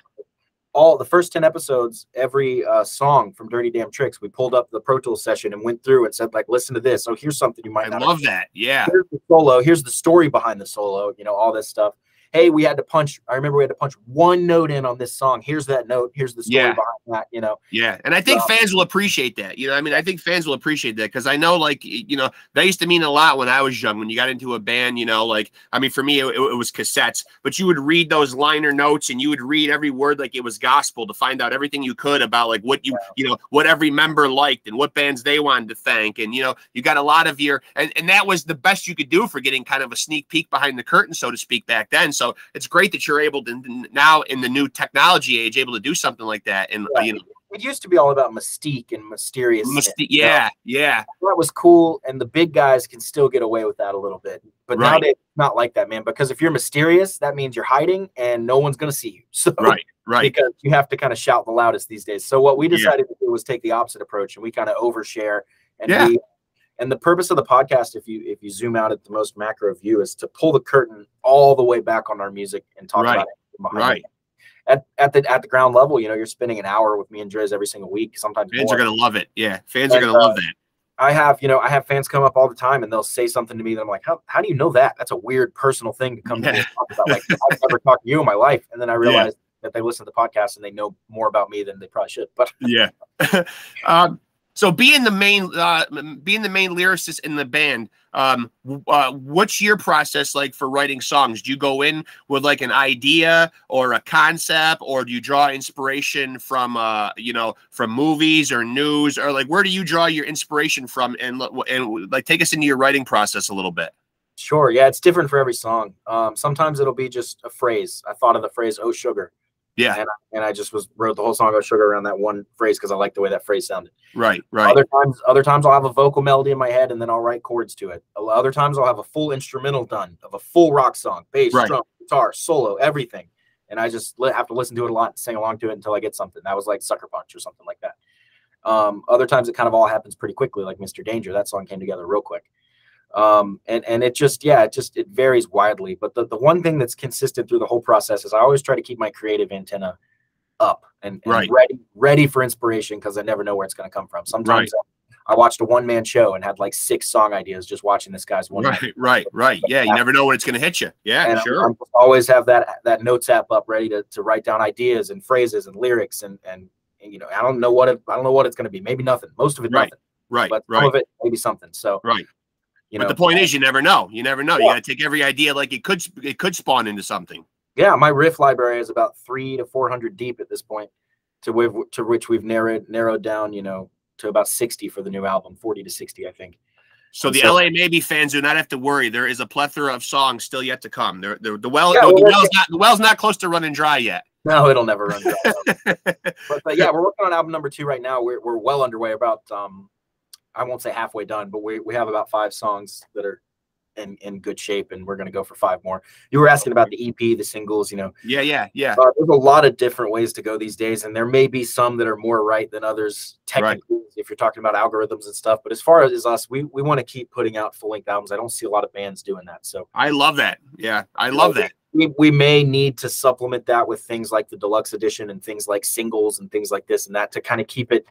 all the first 10 episodes, every song from Dirty Damn Tricks, we pulled up the Pro Tools session and went through and said, like, listen to this. Oh, here's something you might not love that. Yeah. Here's the solo. Here's the story behind the solo, you know, all this stuff. Hey, I remember we had to punch one note in on this song. Here's that note. Here's the story behind that, you know. Yeah. And I think fans will appreciate that. You know, I mean, I think fans will appreciate that because I know, like, you know, that used to mean a lot when I was young, when you got into a band, you know, like, I mean, for me, it was cassettes, but you would read those liner notes and you would read every word like it was gospel to find out everything you could about, like, what you know, what every member liked and what bands they wanted to thank. And, you know, you got a lot of your, and that was the best you could do for getting kind of a sneak peek behind the curtain, so to speak, back then. So it's great that you're able to now in the new technology age able to do something like that. And you know, it used to be all about mystique and mysteriousness. Yeah. That was cool, and the big guys can still get away with that a little bit. But nowadays, it's not like that, man. Because if you're mysterious, that means you're hiding, and no one's gonna see you. So right. Because you have to kind of shout the loudest these days. So what we decided to do was take the opposite approach, and we kind of overshare. And and the purpose of the podcast, if you zoom out at the most macro view, is to pull the curtain all the way back on our music and talk about it behind it. At the ground level, you know, you're spending an hour with me and Driz every single week. Sometimes fans are gonna love it. Yeah, fans are gonna love that. I have fans come up all the time and they'll say something to me that I'm like, how do you know that? That's a weird personal thing to come to me and talk about. Like, I've never talked to you in my life, and then I realized that they listen to the podcast and they know more about me than they probably should. But so being the main lyricist in the band, what's your process like for writing songs? Do you go in with like an idea or a concept, or do you draw inspiration from you know, from movies or news, or like where do you draw your inspiration from? And like take us into your writing process a little bit. Sure. Yeah, it's different for every song. Sometimes it'll be just a phrase. I thought of the phrase "Oh Sugar." Yeah. And I just wrote the whole song "Oh Sugar" around that one phrase because I like the way that phrase sounded. Right. Other times I'll have a vocal melody in my head and then I'll write chords to it. Other times I'll have a full instrumental done of a full rock song, bass, drum, guitar, solo, everything. And I just have to listen to it a lot and sing along to it until I get something. That was like Sucker Punch or something like that. Other times it kind of all happens pretty quickly, like Mr. Danger. That song came together real quick. And it varies widely, but the one thing that's consistent through the whole process is I always try to keep my creative antenna up and ready for inspiration, because I never know where it's going to come from. Sometimes I watched a one-man show and had like 6 song ideas just watching this guy's one. Right. Yeah, you never know when it's going to hit you. Yeah, and sure. I always have that notes app up ready to write down ideas and phrases and lyrics and you know, I don't know what it's going to be. Maybe nothing. Most of it nothing. But some of it maybe something. So you know, but the point is, you never know. You never know. You got to take every idea like it could spawn into something. Yeah, my riff library is about 300 to 400 deep at this point, to which we've narrowed down, you know, to about 60 for the new album, 40 to 60, I think. So the LA Maybe fans do not have to worry. There is a plethora of songs still yet to come. The well's not close to running dry yet. No, it'll never run dry. but yeah, we're working on album number 2 right now. We're well underway. About I won't say halfway done, but we have about 5 songs that are in good shape, and we're going to go for 5 more. You were asking about the EP, the singles, you know. Yeah. There's a lot of different ways to go these days, and there may be some that are more right than others technically, if you're talking about algorithms and stuff. But as far as us, we want to keep putting out full-length albums. I don't see a lot of bands doing that. So I love that. Yeah, I love that. We may need to supplement that with things like the deluxe edition and things like singles and things like this and that to kind of keep it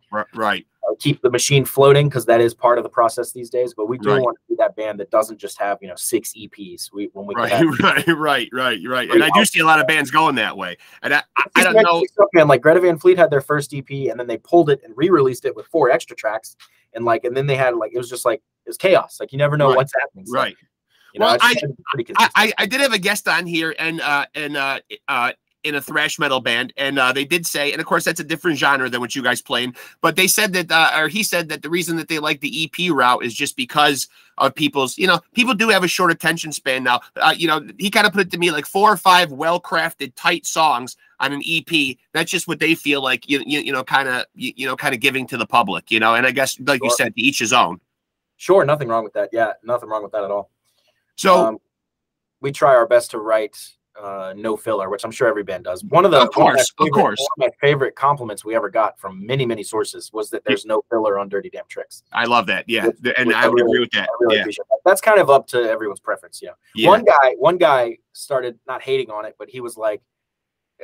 keep the machine floating, because that is part of the process these days. But we do want to be that band that doesn't just have, you know, 6 EPs. Right. And I do see a lot of bands going that way. And I don't know, man, like Greta Van Fleet had their first EP and then they pulled it and re-released it with 4 extra tracks, and then they had it was chaos. Like, you never know what's happening. So, you know, well, I did have a guest on here and in a thrash metal band, and they did say, and of course that's a different genre than what you guys play in, but they said that, or he said that the reason that they like the EP route is just because of people's, you know, people do have a short attention span now. You know, he kind of put it to me like 4 or 5 well-crafted, tight songs on an EP. That's just what they feel like, kind of giving to the public, you know. And I guess, like you said, to each his own. Sure, nothing wrong with that. Yeah, nothing wrong with that at all. So we try our best to write no filler, which I'm sure every band does. One of my favorite compliments we ever got from many sources was that there's no filler on Dirty Damn Tricks. I love that. Yeah, and I would agree with that. I really appreciate that. That's kind of up to everyone's preference. You know, one guy started not hating on it, but he was like,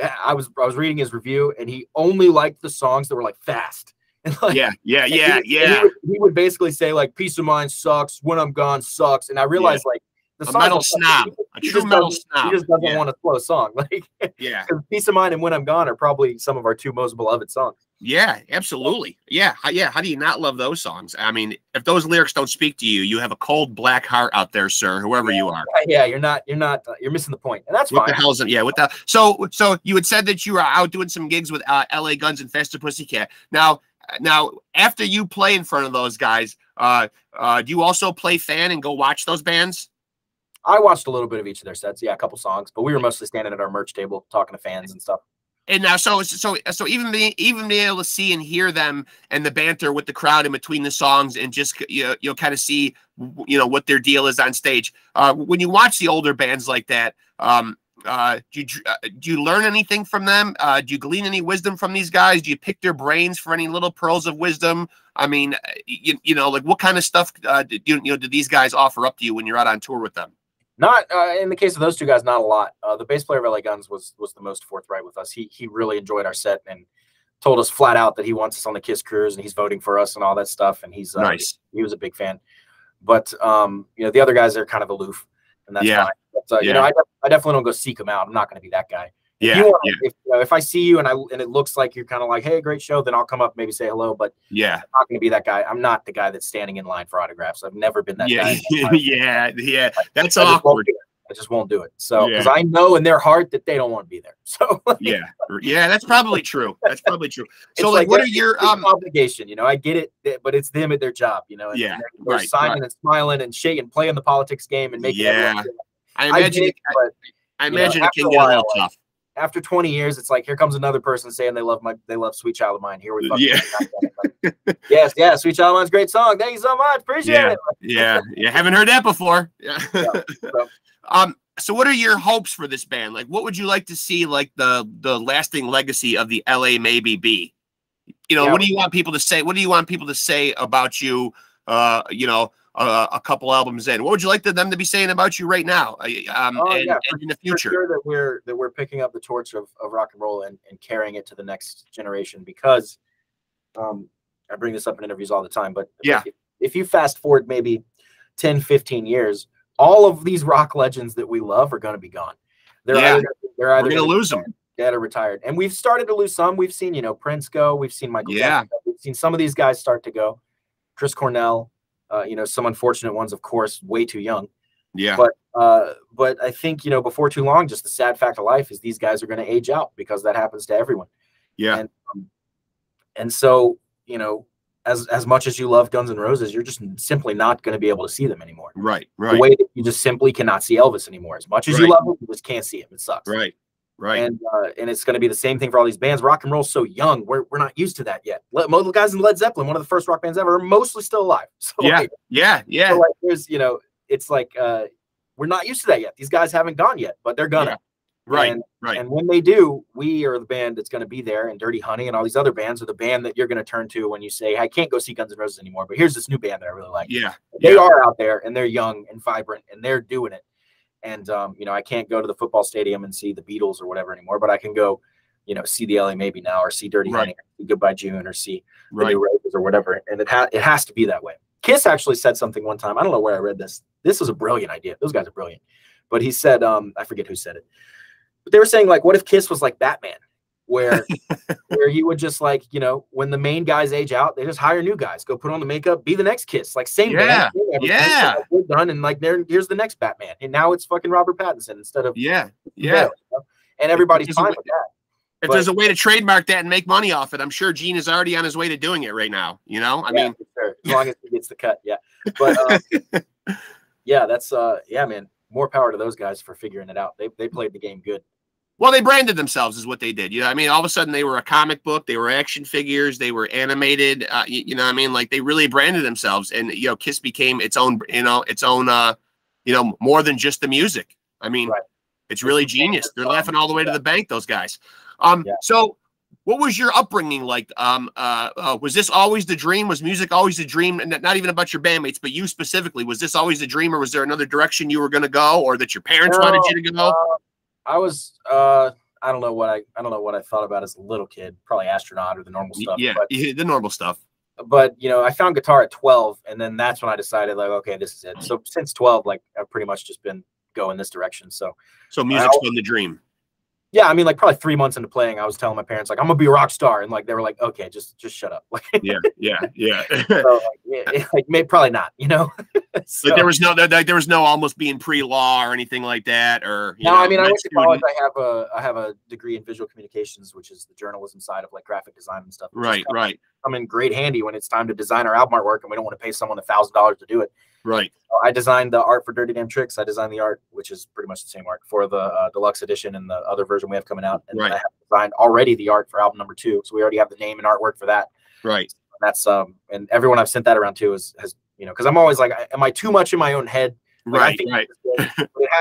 I was reading his review, and he only liked the songs that were like fast. And like, he would basically say like "Peace of Mind" sucks, "When I'm Gone" sucks, and I realized like the a metal snob, a true metal snob. He just doesn't want a slow song. Like because "Peace of Mind" and "When I'm Gone" are probably some of our two most beloved songs. Yeah, absolutely. Yeah. How do you not love those songs? I mean, if those lyrics don't speak to you, you have a cold black heart out there, sir. Whoever you are. Yeah, you're missing the point, and that's fine. What the hell's it? Yeah. What the? So you had said that you were out doing some gigs with L.A. Guns and Faster Pussycat. Now, after you play in front of those guys, do you also play fan and go watch those bands? I watched a little bit of each of their sets. Yeah, a couple songs, but we were mostly standing at our merch table talking to fans and stuff. And now, so even being able to see and hear them and the banter with the crowd in between the songs, and just you'll kind of see what their deal is on stage. When you watch the older bands like that, do you learn anything from them? Do you glean any wisdom from these guys? Do you pick their brains for any little pearls of wisdom? I mean, like what kind of stuff do these guys offer up to you when you're out on tour with them? Not in the case of those two guys, not a lot. The bass player of LA Guns was the most forthright with us. He really enjoyed our set and told us flat out that he wants us on the Kiss cruise and he's voting for us and all that stuff. And he's nice. He was a big fan. But the other guys are kind of aloof, and that's fine. But, I definitely don't go seek them out. I'm not going to be that guy. If I see you and it looks like you're kind of like, hey, great show, then I'll come up, maybe say hello. But I'm not going to be that guy. I'm not the guy that's standing in line for autographs. I've never been that guy. That's awkward. I just won't do it. So because I know in their heart that they don't want to be there. So that's probably true. That's probably true. So like what are your obligation? I get it, but it's them at their job. And they're signing and smiling and shaking, playing the politics game and making everyone feel I imagine it can get a little tough. After 20 years, it's like, here comes another person saying they love Sweet Child of Mine. Here we go. Yes, Sweet Child of Mine's a great song. Thank you so much. Appreciate it. Yeah. Haven't heard that before. So what are your hopes for this band? Like, what would you like to see, like the lasting legacy of the LA Maybe be? What do you want people to say? What do you want people to say about you? A couple albums in, what would you like them to be saying about you right now, and in the future? For sure that we're picking up the torch of rock and roll and carrying it to the next generation. Because I bring this up in interviews all the time, but if you fast forward maybe 10, 15 years, all of these rock legends that we love are going to be gone. They're either going to lose them, dead or retired. And we've started to lose some. We've seen Prince go. We've seen Michael Jackson go. We've seen some of these guys start to go. Chris Cornell. Some unfortunate ones, of course, way too young. Yeah. But I think, before too long, just the sad fact of life is these guys are going to age out, because that happens to everyone. Yeah. And so, as much as you love Guns N' Roses, you're just simply not going to be able to see them anymore. Right. The way that you just simply cannot see Elvis anymore. As much as you love him, you just can't see him. It sucks. Right. And it's going to be the same thing for all these bands. Rock and roll's so young. We're not used to that yet. Most of the guys in Led Zeppelin, one of the first rock bands ever, are mostly still alive. So So like there's, it's like we're not used to that yet. These guys haven't gone yet, but they're gonna. Right. And when they do, we are the band that's going to be there. And Dirty Honey and all these other bands are the band that you're going to turn to when you say, I can't go see Guns N' Roses anymore, but here's this new band that I really like. They are out there and they're young and vibrant and they're doing it. And, I can't go to the football stadium and see the Beatles or whatever anymore, but I can go, see the LA Maybe now, or see Dirty Honey, or see Goodbye June, or see the New Roses or whatever. And it has to be that way. Kiss actually said something one time. I don't know where I read this. This was a brilliant idea. Those guys are brilliant. But he said, I forget who said it, but they were saying, like, what if Kiss was like Batman, where you would just, like, when the main guys age out, they just hire new guys, go put on the makeup, be the next Kiss, like same band, like, we're done, and like here's the next Batman, and now it's fucking Robert Pattinson instead of and everybody's fine with that. If there's a way to trademark that and make money off it, I'm sure Gene is already on his way to doing it right now. I mean, sure. As long as he gets the cut, but that's man, more power to those guys for figuring it out. They played the game good. Well, they branded themselves is what they did. I mean, all of a sudden they were a comic book, they were action figures, they were animated. Like they really branded themselves, and Kiss became its own, more than just the music. I mean, it's really genius. They're laughing all the way to the bank, those guys. So what was your upbringing like? Was this always the dream? Was music always the dream? And not even about your bandmates, but you specifically. Was this always the dream, or was there another direction you were going to go, or that your parents wanted you to go? I I don't know what I thought about as a little kid, probably astronaut or the normal stuff. Yeah, but, the normal stuff. But you know, I found guitar at 12, and then that's when I decided like, okay, this is it. So since 12, like I've pretty much just been going this direction. So music's been the dream. Yeah, I mean, like probably 3 months into playing, I was telling my parents like I'm gonna be a rock star, and like they were like, okay, just shut up. Like, yeah. So, like, probably not, you know. So, like there was no almost being pre-law or anything like that, or no. I mean, I went to college. I have a degree in visual communications, which is the journalism side of like graphic design and stuff. Right. Come in great handy when it's time to design our album artwork, and we don't want to pay someone $1,000 to do it. Right. So I designed the art for Dirty Damn Tricks. I designed the art, which is pretty much the same art for the deluxe edition and the other version we have coming out. And I have designed already the art for album number 2. So we already have the name and artwork for that. Right. And that's and everyone I've sent that around to has you know, because I'm always like, am I too much in my own head? Like, right.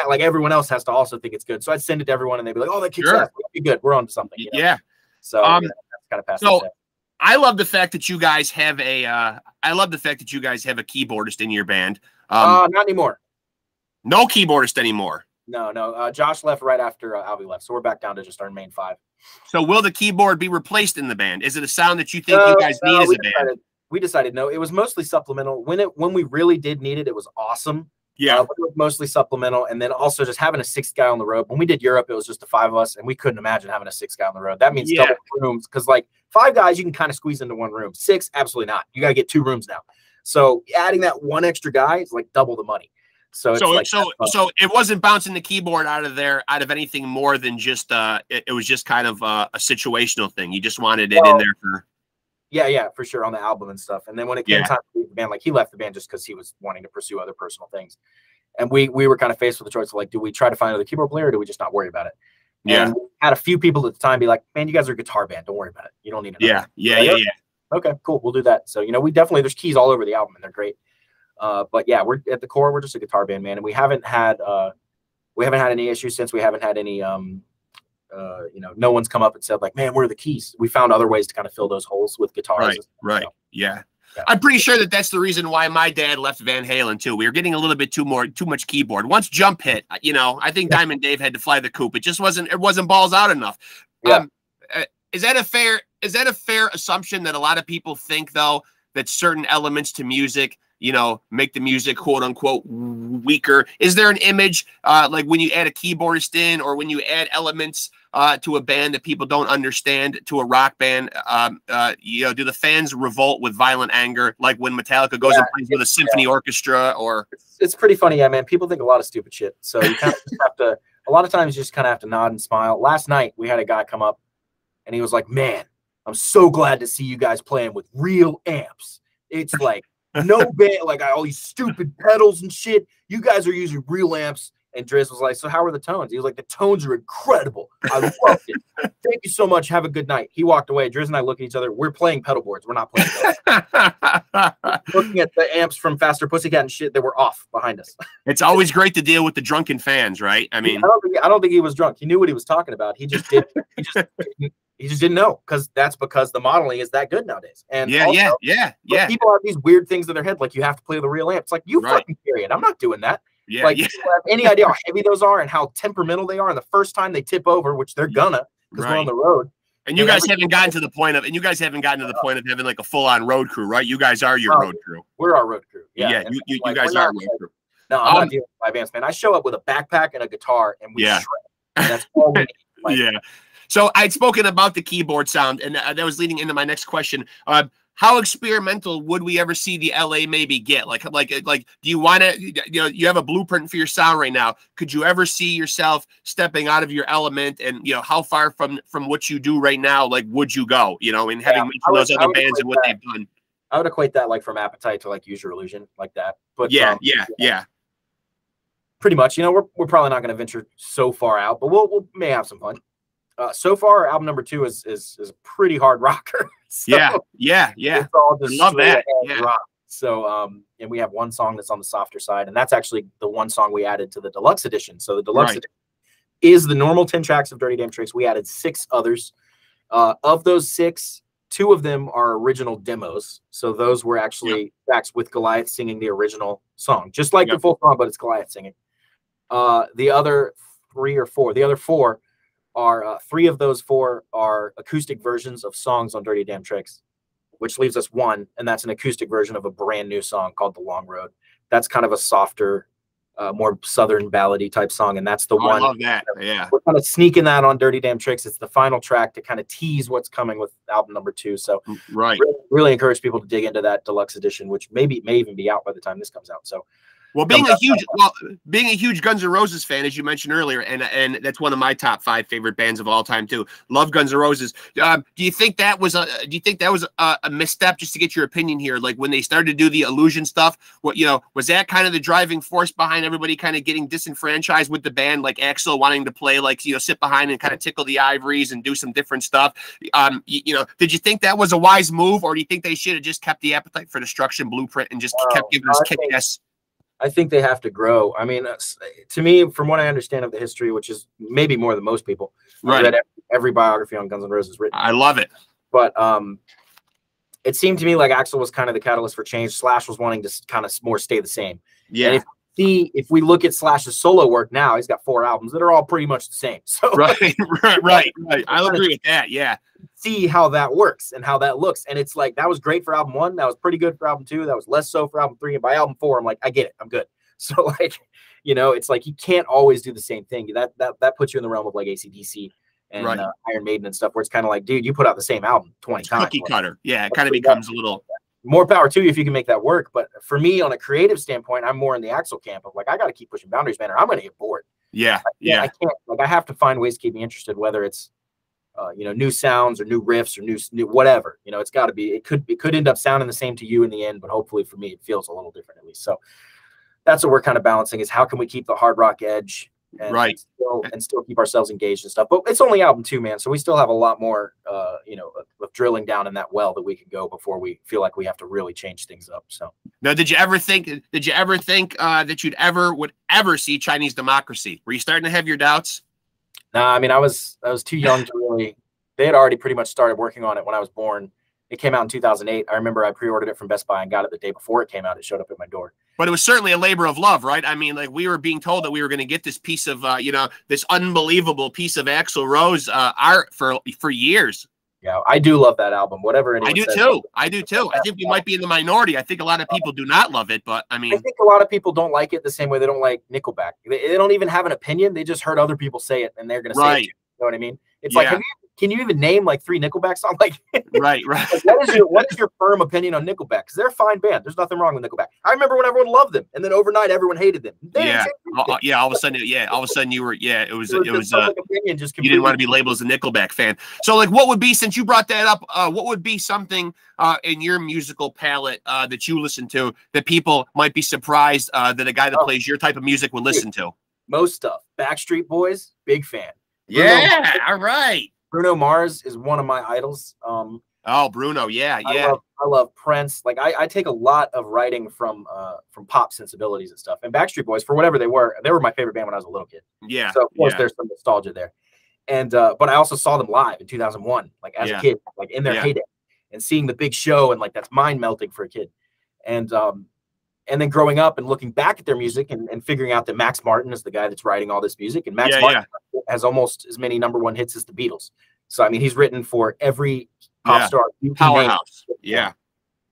Like everyone else has to also think it's good. So I'd send it to everyone, and they'd be like, "Oh, that kicks ass. We'll be good. We're on to something." You know? Yeah. So that's kind of past. So I love the fact that you guys have a keyboardist in your band. Not anymore. No keyboardist anymore. No. Josh left right after Alvy left, so we're back down to just our main 5. So will the keyboard be replaced in the band? Is it a sound that you think you guys need as a band? We decided no. It was mostly supplemental. When we really did need it, it was awesome. Yeah, but it was mostly supplemental, and then also just having a 6th guy on the road. When we did Europe, it was just the 5 of us, and we couldn't imagine having a 6th guy on the road. That means double rooms, because like 5 guys you can kind of squeeze into 1 room. 6, absolutely not. You got to get 2 rooms now. So adding that 1 extra guy is like double the money. So it wasn't bouncing the keyboard out of anything more than just it was just kind of a situational thing. You just wanted it in there for. Yeah, for sure, on the album and stuff. And then when it came time to leave the band, like he left the band just because he was wanting to pursue other personal things. And we were kind of faced with the choice of like, do we try to find another keyboard player, or do we just not worry about it? Yeah. And we had a few people at the time be like, man, you guys are a guitar band. Don't worry about it. You don't need it. Yeah. Okay, cool. We'll do that. So, you know, there's keys all over the album, and they're great. But yeah, we're at the core, we're just a guitar band, man. And we haven't had any issues since. We haven't had any, you know, no one's come up and said like, man, where are the keys? We found other ways to kind of fill those holes with guitars. Right. So, yeah. I'm pretty sure that's the reason why my dad left Van Halen too. We were getting a little bit too much keyboard. Once Jump hit, you know, I think Diamond Dave had to fly the coop. It just wasn't balls out enough. Yeah. Is that a fair assumption that a lot of people think though that certain elements to music, you know, make the music quote unquote weaker? Is there an image like when you add a keyboardist in, or when you add elements to a band that people don't understand to a rock band? You know, do the fans revolt with violent anger, like when Metallica goes and plays with a symphony orchestra? Or it's pretty funny, yeah, man. People think a lot of stupid shit, so you kind of have to. A lot of times, you just kind of have to nod and smile. Last night, we had a guy come up, and he was like, "Man, I'm so glad to see you guys playing with real amps. It's like." No band, like all these stupid pedals and shit. You guys are using real amps. And Driz was like, so how are the tones? He was like, the tones are incredible. I loved it. Thank you so much. Have a good night. He walked away. Driz and I look at each other. We're playing pedal boards. We're not playing looking at the amps from Faster Pussycat and shit that were off behind us. It's always great to deal with the drunken fans, right? I mean, I don't think he was drunk. He knew what he was talking about. He just did. He just didn't know, because the modeling is that good nowadays. And yeah. People have these weird things in their head, like you have to play the real amp. It's like, you fucking carry it. I'm not doing that. Yeah, like, you have any idea how heavy those are and how temperamental they are? And the first time they tip over, which they're gonna, because we're on the road. And you guys haven't gotten to the point of, having like a full-on road crew, right? You guys are your road crew. We're our road crew. Yeah, you guys are our road crew. No, I'm not dealing with 5 amps, man. I show up with a backpack and a guitar, and we shred. And that's all we need. Like, So I'd spoken about the keyboard sound, and that was leading into my next question. How experimental would we ever see the LA maybe get? Like, do you want to, you know, you have a blueprint for your sound right now. Could you ever see yourself stepping out of your element, and, you know, how far from what you do right now, like, would you go, you know, and having mentioned those other bands and what they've done? I would equate that like from Appetite to like Use Your Illusion, like that. But yeah. Pretty much, you know, we're probably not going to venture so far out, but we may have some fun. So far, album number 2 is a pretty hard rocker. So yeah. It's all just I love that. rock. So, and we have one song that's on the softer side, and that's actually the one song we added to the deluxe edition. So the deluxe edition is the normal 10 tracks of Dirty Damn Tricks. We added 6 others. Of those 6, 2 of them are original demos. So those were actually tracks with Goliath singing the original song, just like the full song, but it's Goliath singing. The other 4 are 3 of those 4 are acoustic versions of songs on Dirty Damn Tricks, which leaves us 1, and that's an acoustic version of a brand new song called The Long Road. That's kind of a softer, more southern ballady type song, and that's the one. I love that. Yeah, we're kind of sneaking that on Dirty Damn Tricks. It's the final track to kind of tease what's coming with album number 2. So right, really encourage people to dig into that deluxe edition, which may even be out by the time this comes out. So. Well, being a huge Guns N' Roses fan, as you mentioned earlier, and that's one of my top 5 favorite bands of all time too. Love Guns N' Roses. Do you think that was a misstep? Just to get your opinion here, like when they started to do the Illusion stuff, what was that kind of the driving force behind everybody kind of getting disenfranchised with the band, like Axl wanting to play like sit behind and kind of tickle the ivories and do some different stuff? Did you think that was a wise move, or do you think they should have just kept the Appetite for Destruction blueprint and just kept giving us kick-ass? I think they have to grow. I mean, to me, from what I understand of the history, which is maybe more than most people, right? Read every biography on Guns N' Roses written. I love it. But it seemed to me like Axl was kind of the catalyst for change. Slash was wanting to kind of more stay the same. Yeah. And if we look at Slash's solo work now, he's got 4 albums that are all pretty much the same. So right. I'll agree with that. Yeah. See how that works and how that looks. And it's like, that was great for album 1. That was pretty good for album 2. That was less so for album 3. And by album 4, I'm like, I get it. I'm good. So like, it's like, you can't always do the same thing. That puts you in the realm of like AC/DC and Iron Maiden and stuff, where it's kind of like, dude, you put out the same album 20 times. Cookie cutter. Yeah. It kind of becomes a little more power to you if you can make that work. But for me, on a creative standpoint, I'm more in the Axl camp of like, I got to keep pushing boundaries, man, or I'm going to get bored. Yeah. I can't, like, I have to find ways to keep me interested, whether it's, new sounds or new riffs or new whatever. It's got to be. It could end up sounding the same to you in the end, but hopefully for me, it feels a little different at least. So that's what we're kind of balancing: is how can we keep the hard rock edge and still keep ourselves engaged and stuff. But it's only album 2, man, so we still have a lot more, of drilling down in that well that we could go before we feel like we have to really change things up. So now, did you ever think that you'd ever see Chinese Democracy? Were you starting to have your doubts? No, I mean, I was too young to really. They had already pretty much started working on it when I was born. It came out in 2008. I remember I pre-ordered it from Best Buy and got it the day before it came out. It showed up at my door. But it was certainly a labor of love, right? I mean, like, we were being told that we were going to get this piece of, this unbelievable piece of Axl Rose art for years. Yeah, I do love that album. Whatever anyone says. I do too. I think we might be in the minority. I think a lot of people do not love it, but I mean, I think a lot of people don't like it the same way they don't like Nickelback. They don't even have an opinion. They just heard other people say it, and they're going to say it. You know what I mean? It's like, can you even name like 3 Nickelback songs? Like, right. Like, what is your firm opinion on Nickelback? Because they're a fine band. There's nothing wrong with Nickelback. I remember when everyone loved them, and then overnight everyone hated them. All of a sudden you were. Yeah, it was. Opinion, just you didn't want to be labeled as a Nickelback fan. So, like, what would be, since you brought that up, what would be something in your musical palette that you listen to that people might be surprised that a guy that plays your type of music would listen to? Most stuff. Backstreet Boys, big fan. All right. Bruno Mars is one of my idols. Bruno, I love Prince. Like, I take a lot of writing from pop sensibilities and stuff. And Backstreet Boys, for whatever they were my favorite band when I was a little kid. Yeah. So of course there's some nostalgia there. And but I also saw them live in 2001, like as a kid, like in their heyday, and seeing the big show, and like that's mind melting for a kid. And then growing up and looking back at their music and figuring out that Max Martin is the guy that's writing all this music. And Max Martin has almost as many #1 hits as the Beatles. So, I mean, he's written for every pop star. Powerhouse. Yeah.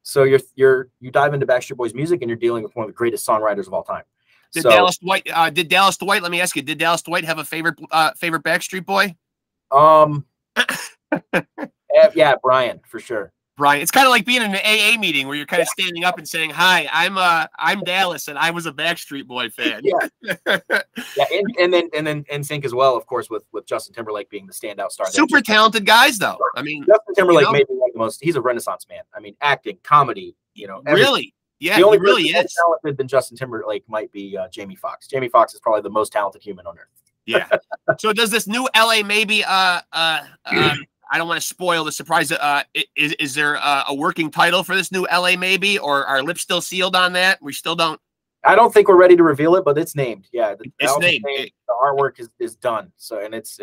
So you dive into Backstreet Boys music, and you're dealing with one of the greatest songwriters of all time. Did Dallas Dwight, let me ask you, did Dallas Dwight have a favorite Backstreet Boy? Yeah, Brian, for sure. Brian, it's kind of like being in an AA meeting where you're kind of standing up and saying, "Hi, I'm Dallas, and I was a Backstreet Boy fan." and then NSYNC as well, of course, with Justin Timberlake being the standout star. Super talented guys, though. I mean, Justin Timberlake may be one of the most. He's a Renaissance man. I mean, acting, comedy, really. Yeah, the only he really is more talented than Justin Timberlake might be Jamie Foxx. Jamie Foxx is probably the most talented human on earth. Yeah. So does this new LA maybe I don't want to spoil the surprise. Is there a working title for this new LA maybe, or are lips still sealed on that? We still don't. I don't think we're ready to reveal it, but it's named. Yeah, it's named. The artwork is done. So, and it's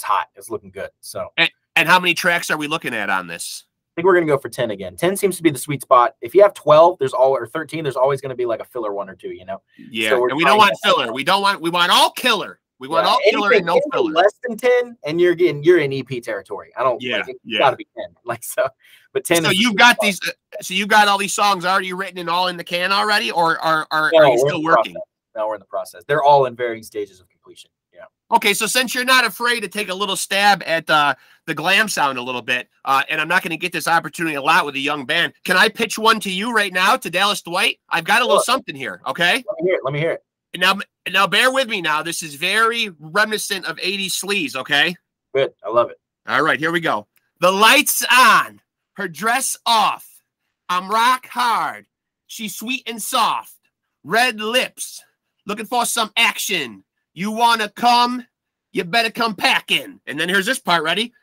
hot. It's looking good. So. And how many tracks are we looking at on this? I think we're gonna go for 10 again. 10 seems to be the sweet spot. If you have 12, or 13, there's always gonna be like a filler 1 or 2. Yeah, so and we don't want filler. We want all killer. We want all killer and no filler. Less than 10, and you're in EP territory. I don't. Yeah, it's got to be 10. Like so, but 10. So you've got these. So you got all these songs already written and all in the can already, or are you still working? No, we're in the process. They're all in varying stages of completion. Yeah. Okay, so since you're not afraid to take a little stab at the glam sound a little bit, and I'm not going to get this opportunity a lot with a young band, can I pitch one to you right now, to Dallas Dwight? I've got a little something here, okay? Let me hear it. Now bear with me now. This is very reminiscent of 80s sleaze, okay? Good. I love it. All right, here we go. The lights on, her dress off. I'm rock hard. She's sweet and soft. Red lips. Looking for some action. You want to come? You better come packing. And then here's this part, ready?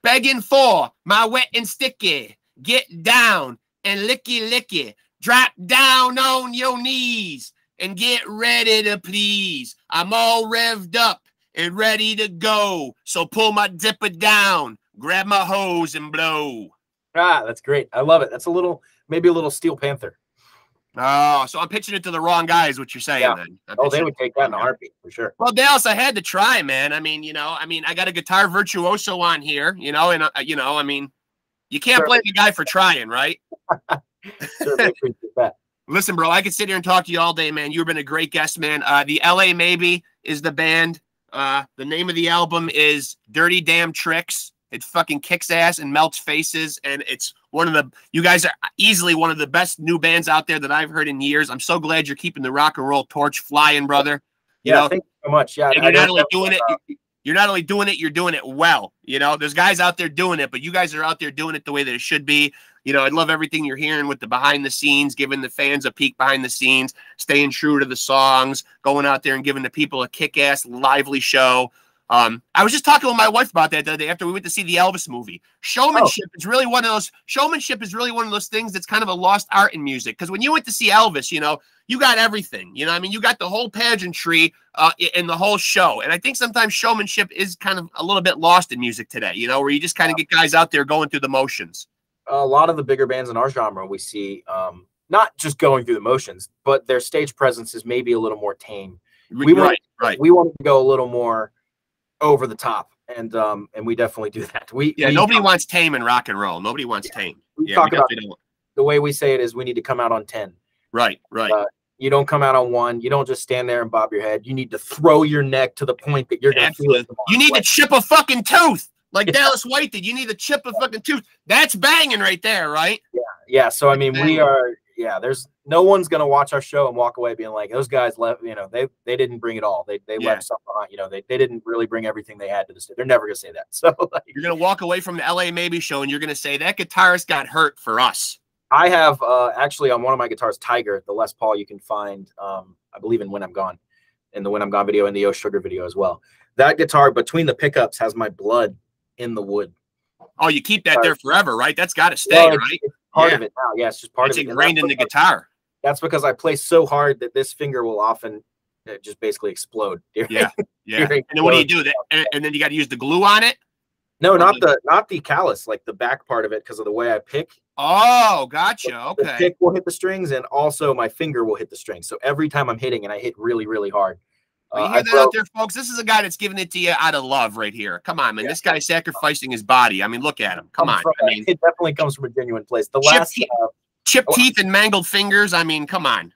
Begging for my wet and sticky. Get down and licky. Drop down on your knees and get ready to please. I'm all revved up and ready to go. So pull my dipper down, grab my hose and blow. Ah, that's great. I love it. That's maybe a little Steel Panther. Oh, so I'm pitching it to the wrong guy, is what you're saying, then. They would take that in a heartbeat for sure. Well, Dallas, I had to try, man. I mean, I got a guitar virtuoso on here, and I mean, you can't blame the guy for trying, right? Listen, bro, I could sit here and talk to you all day, man. You've been a great guest, man. The LA Maybe is the band. The name of the album is Dirty Damn Tricks. It fucking kicks ass and melts faces, and it's you guys are easily one of the best new bands out there that I've heard in years. I'm so glad you're keeping the rock and roll torch flying, brother. Thank you so much. Yeah, and you're not only doing it, you're doing it well. There's guys out there doing it, but you guys are out there doing it the way that it should be. I love everything you're hearing with the behind the scenes, giving the fans a peek behind the scenes, staying true to the songs, going out there and giving the people a kick-ass, lively show. I was just talking with my wife about that the other day after we went to see the Elvis movie. Showmanship is really one of those things that's kind of a lost art in music. Because when you went to see Elvis, you got everything. I mean, you got the whole pageantry in the whole show. And I think sometimes showmanship is kind of a little bit lost in music today, where you just kind of get guys out there going through the motions. A lot of the bigger bands in our genre we see not just going through the motions, but their stage presence is maybe a little more tame. We want to go a little more over the top, and we definitely do that. Nobody wants tame in rock and roll. Nobody wants tame. We talk about the way we say it is we need to come out on 10. Right. You don't come out on 1. You don't just stand there and bob your head. You need to throw your neck to the point that you're going to feel it. You need to chip a fucking tooth, like Dallas White did. You need to chip a fucking tooth. That's banging right there, right? Yeah. So I mean, we are. Yeah, there's no one's gonna watch our show and walk away being like, those guys left. They didn't bring it all. They left something behind. They didn't really bring everything they had to the stage. They're never gonna say that. So you're gonna walk away from the LA Maybe show and you're gonna say that guitarist got hurt for us. I have actually on one of my guitars, Tiger, the Les Paul, you can find I believe in When I'm Gone, in the When I'm Gone video and the Yo Sugar video as well. That guitar between the pickups has my blood in the wood. Oh, you keep that there forever, right? That's got to stay, right? It's part of it now. Yeah, it's just part of it. It's ingrained in the guitar. That's because I play so hard that this finger will often just basically explode. Yeah. And then what do you do? And then you got to use the glue on it? No, not the callus, like the back part of it, because of the way I pick. Oh, gotcha. Okay. The pick will hit the strings, and also my finger will hit the strings. So every time I'm hitting, and I hit really, really hard. You hear that out there, folks? This is a guy that's giving it to you out of love right here. Come on, man. This guy's sacrificing his body. I mean, look at him. Come on. It definitely comes from a genuine place. Chipped teeth and mangled fingers. I mean, come on.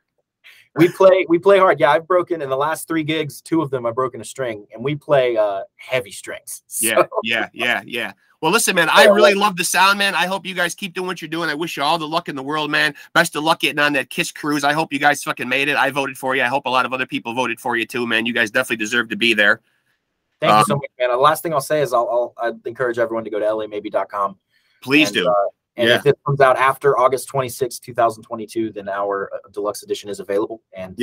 We play hard. Yeah, I've broken in the last 3 gigs, 2 of them I've broken a string, and we play heavy strings. So. Yeah. Well, listen, man, I really love the sound, man. I hope you guys keep doing what you're doing. I wish you all the luck in the world, man. Best of luck getting on that Kiss cruise. I hope you guys fucking made it. I voted for you. I hope a lot of other people voted for you too, man. You guys definitely deserve to be there. Thank you so much, man. The last thing I'll say is I'd encourage everyone to go to lamaybe.com. Please do. And if this comes out after August 26, 2022, then our deluxe edition is available. And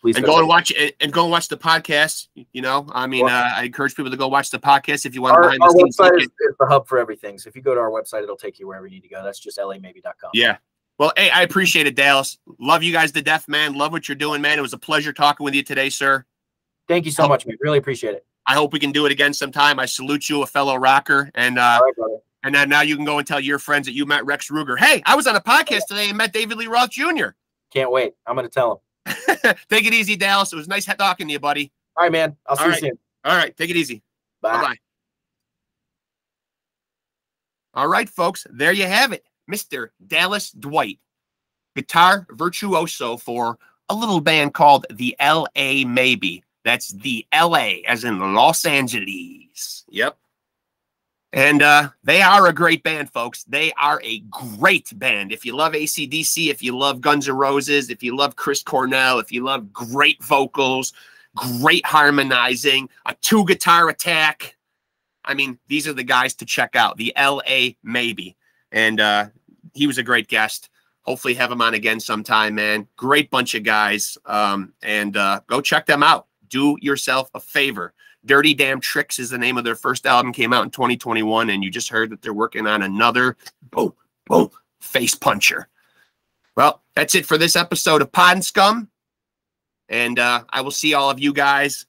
please go and watch it and go and watch the podcast. I mean, I encourage people to go watch the podcast if you want to. Our website is the hub for everything. So if you go to our website, it'll take you wherever you need to go. That's just lamaybe.com. Yeah. Well, hey, I appreciate it, Dallas. Love you guys to death, man. Love what you're doing, man. It was a pleasure talking with you today, sir. Thank you so much, man. Really appreciate it. I hope we can do it again sometime. I salute you, a fellow rocker. And all right, brother. And then now you can go and tell your friends that you met Rex Ruger. Hey, I was on a podcast today and met David Lee Roth Jr. Can't wait. I'm going to tell him. Take it easy, Dallas. It was nice talking to you, buddy. All right, man. I'll see you soon. All right. Take it easy. Bye. Bye-bye. All right, folks. There you have it. Mr. Dallas Dwight, guitar virtuoso for a little band called the L.A. Maybe. That's the L.A. as in Los Angeles. Yep. And they are a great band, folks. They are a great band. If you love AC/DC, if you love Guns N' Roses, if you love Chris Cornell, if you love great vocals, great harmonizing, a 2-guitar attack, I mean, these are the guys to check out. The L.A. Maybe. And he was a great guest. Hopefully have him on again sometime, man. Great bunch of guys. And go check them out. Do yourself a favor. Dirty Damn Tricks is the name of their first album. Came out in 2021, and you just heard that they're working on another boom, boom, face puncher. Well, that's it for this episode of Pod and Scum. And I will see all of you guys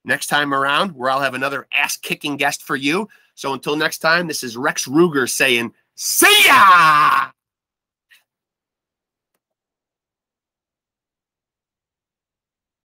next time around, where I'll have another ass-kicking guest for you. So until next time, this is Rex Ruger saying, see ya!